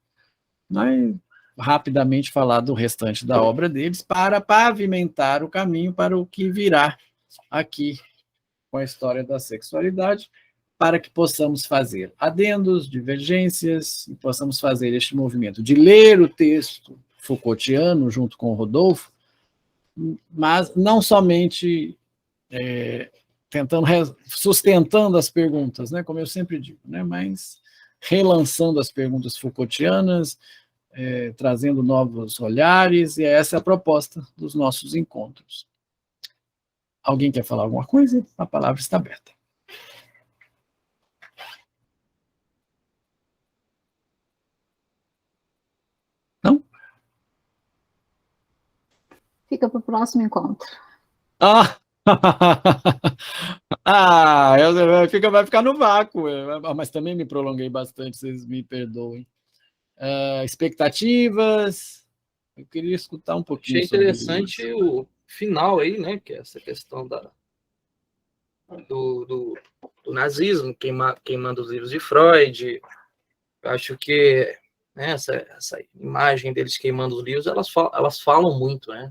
né? Rapidamente falar do restante da obra deles para pavimentar o caminho para o que virá aqui com a história da sexualidade, para que possamos fazer adendos, divergências, e possamos fazer este movimento de ler o texto Foucaultiano junto com o Rodolfo, mas não somente sustentando as perguntas, né, como eu sempre digo, né, mas relançando as perguntas Foucaultianas, trazendo novos olhares, e essa é a proposta dos nossos encontros. Alguém quer falar alguma coisa? A palavra está aberta. Não? Fica para o próximo encontro. Ah! Vai ficar no vácuo, mas também me prolonguei bastante, vocês me perdoem. Expectativas, eu queria escutar um pouquinho. Achei interessante o final aí, né, que é essa questão do nazismo, queimando os livros de Freud. Eu acho que, né, essa imagem deles queimando os livros, elas falam muito, né?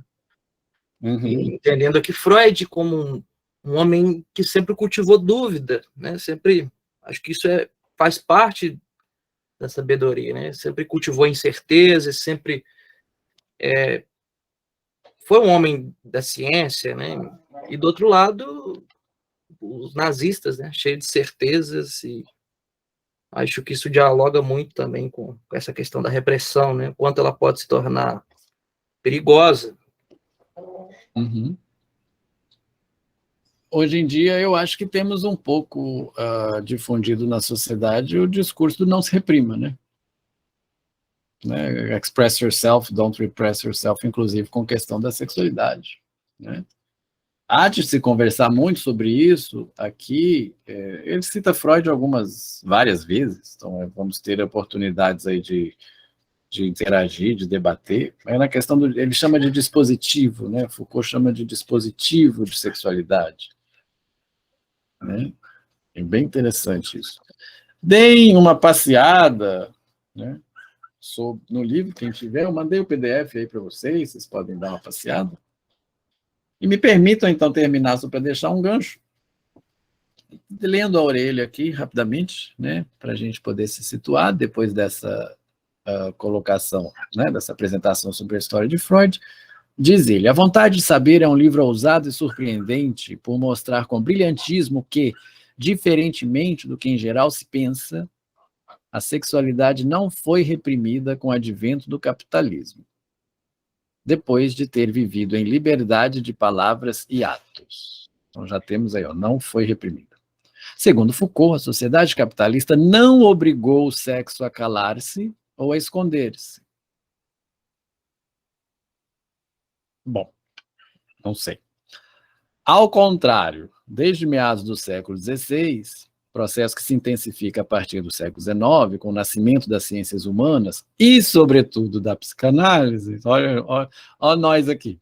Uhum. Entendendo que Freud como um homem que sempre cultivou dúvida, né? Sempre, acho que isso faz parte da sabedoria, né? Sempre cultivou incertezas, sempre foi um homem da ciência, né? E do outro lado, os nazistas, né? Cheio de certezas, e acho que isso dialoga muito também com essa questão da repressão, né? Quanto ela pode se tornar perigosa. Uhum. Hoje em dia, eu acho que temos um pouco difundido na sociedade o discurso do não se reprima, né? Express yourself, don't repress yourself, inclusive com questão da sexualidade, né? Há de se conversar muito sobre isso aqui. Ele cita Freud várias vezes, então vamos ter oportunidades aí de interagir, de debater. Mas na questão ele chama de dispositivo, né? Foucault chama de dispositivo de sexualidade, né? É bem interessante isso. Deem uma passeada, né, no livro, quem tiver, eu mandei o PDF aí para vocês podem dar uma passeada. E me permitam, então, terminar, só para deixar um gancho, lendo a orelha aqui, rapidamente, né, para a gente poder se situar, depois dessa colocação, né, dessa apresentação sobre a história de Freud. Diz ele: A Vontade de Saber é um livro ousado e surpreendente por mostrar com brilhantismo que, diferentemente do que em geral se pensa, a sexualidade não foi reprimida com o advento do capitalismo, depois de ter vivido em liberdade de palavras e atos. Então já temos aí, não foi reprimida. Segundo Foucault, a sociedade capitalista não obrigou o sexo a calar-se ou a esconder-se. Bom, não sei. Ao contrário, desde meados do século XVI, processo que se intensifica a partir do século XIX, com o nascimento das ciências humanas e, sobretudo, da psicanálise, olha nós aqui.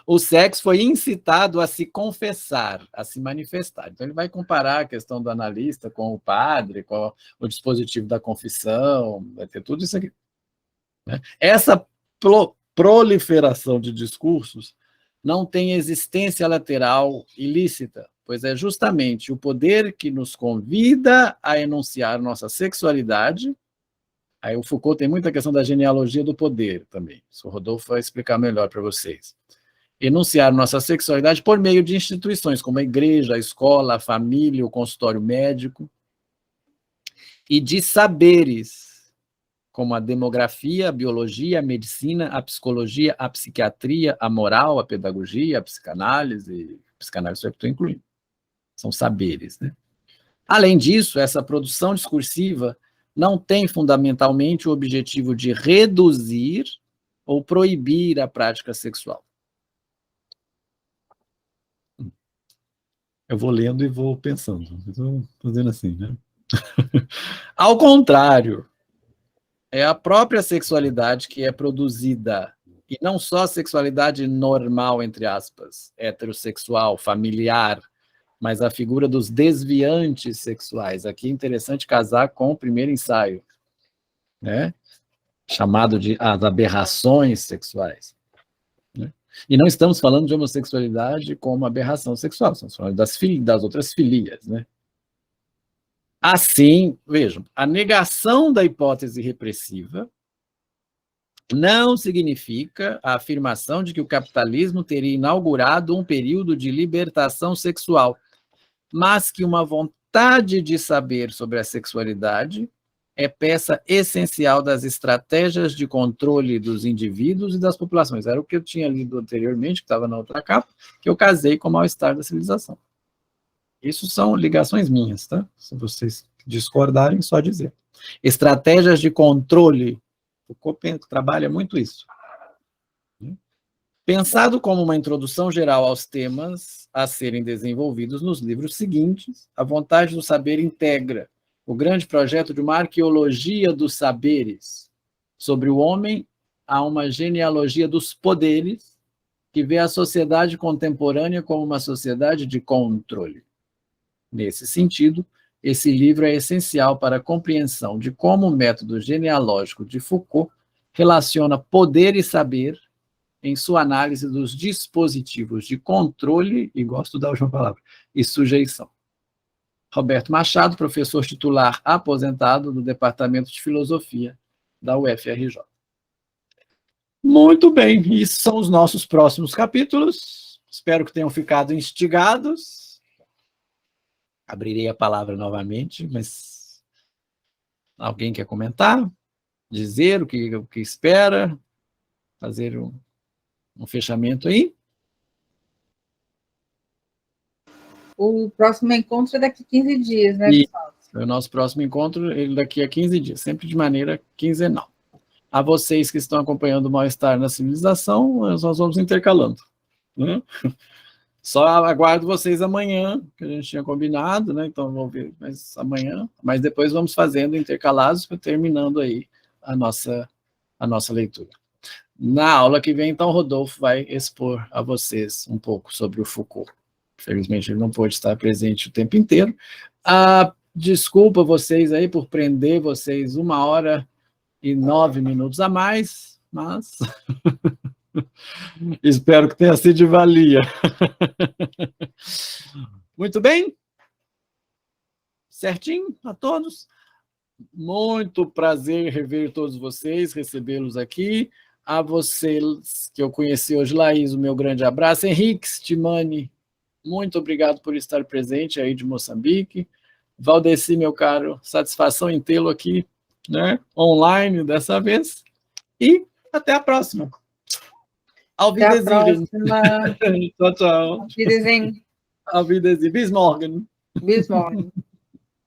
O sexo foi incitado a se confessar, a se manifestar. Então, ele vai comparar a questão do analista com o padre, com o dispositivo da confissão, vai ter tudo isso aqui, né? Essa proliferação de discursos não tem existência lateral ilícita, pois é justamente o poder que nos convida a enunciar nossa sexualidade. Aí o Foucault tem muita questão da genealogia do poder também. O Rodolfo vai explicar melhor para vocês. Enunciar nossa sexualidade por meio de instituições como a igreja, a escola, a família, o consultório médico, e de saberes como a demografia, a biologia, a medicina, a psicologia, a psiquiatria, a moral, a pedagogia, a psicanálise eu estou incluindo. São saberes, né? Além disso, essa produção discursiva não tem fundamentalmente o objetivo de reduzir ou proibir a prática sexual. Eu vou lendo e vou pensando. Estou fazendo assim, né? Ao contrário, é a própria sexualidade que é produzida, e não só a sexualidade normal, entre aspas, heterossexual, familiar, mas a figura dos desviantes sexuais. Aqui é interessante casar com o primeiro ensaio, né? Chamado de as aberrações sexuais, né? E não estamos falando de homossexualidade como aberração sexual, estamos falando das outras filias, né? Assim, vejam, a negação da hipótese repressiva não significa a afirmação de que o capitalismo teria inaugurado um período de libertação sexual, mas que uma vontade de saber sobre a sexualidade é peça essencial das estratégias de controle dos indivíduos e das populações. Era o que eu tinha lido anteriormente, que estava na outra capa, que eu casei com o mal-estar da civilização. Isso são ligações minhas, tá? Se vocês discordarem, só dizer. Estratégias de controle, o Foucault trabalha muito isso. Pensado como uma introdução geral aos temas a serem desenvolvidos nos livros seguintes, A Vontade do Saber integra o grande projeto de uma arqueologia dos saberes sobre o homem a uma genealogia dos poderes que vê a sociedade contemporânea como uma sociedade de controle. Nesse sentido, esse livro é essencial para a compreensão de como o método genealógico de Foucault relaciona poder e saber em sua análise dos dispositivos de controle, e gosto da última palavra, e sujeição. Roberto Machado, professor titular aposentado do Departamento de Filosofia da UFRJ. Muito bem, esses são os nossos próximos capítulos. Espero que tenham ficado instigados. Abrirei a palavra novamente, mas alguém quer comentar? Dizer o que espera? Fazer um fechamento aí? O próximo encontro é daqui a 15 dias, né, pessoal? O nosso próximo encontro é daqui a 15 dias, sempre de maneira quinzenal. A vocês que estão acompanhando o Mal-Estar na Civilização, nós vamos intercalando. Né? Só aguardo vocês amanhã, que a gente tinha combinado, né? Então vou ver mais amanhã, mas depois vamos fazendo intercalados, terminando aí a nossa leitura. Na aula que vem, então, o Rodolfo vai expor a vocês um pouco sobre o Foucault. Infelizmente, ele não pôde estar presente o tempo inteiro. Desculpa vocês aí por prender vocês 1h09 a mais, mas espero que tenha sido de valia. Muito bem? Certinho a todos? Muito prazer rever todos vocês, recebê-los aqui. A vocês que eu conheci hoje, Laís, o meu grande abraço. Henrique, Stimani, muito obrigado por estar presente aí de Moçambique. Valdeci, meu caro, satisfação em tê-lo aqui, né, online dessa vez. E até a próxima. Auf Wiedersehen. Tchau, tchau. Auf Wiedersehen. Auf Wiedersehen. Bis morgen. Bis morgen.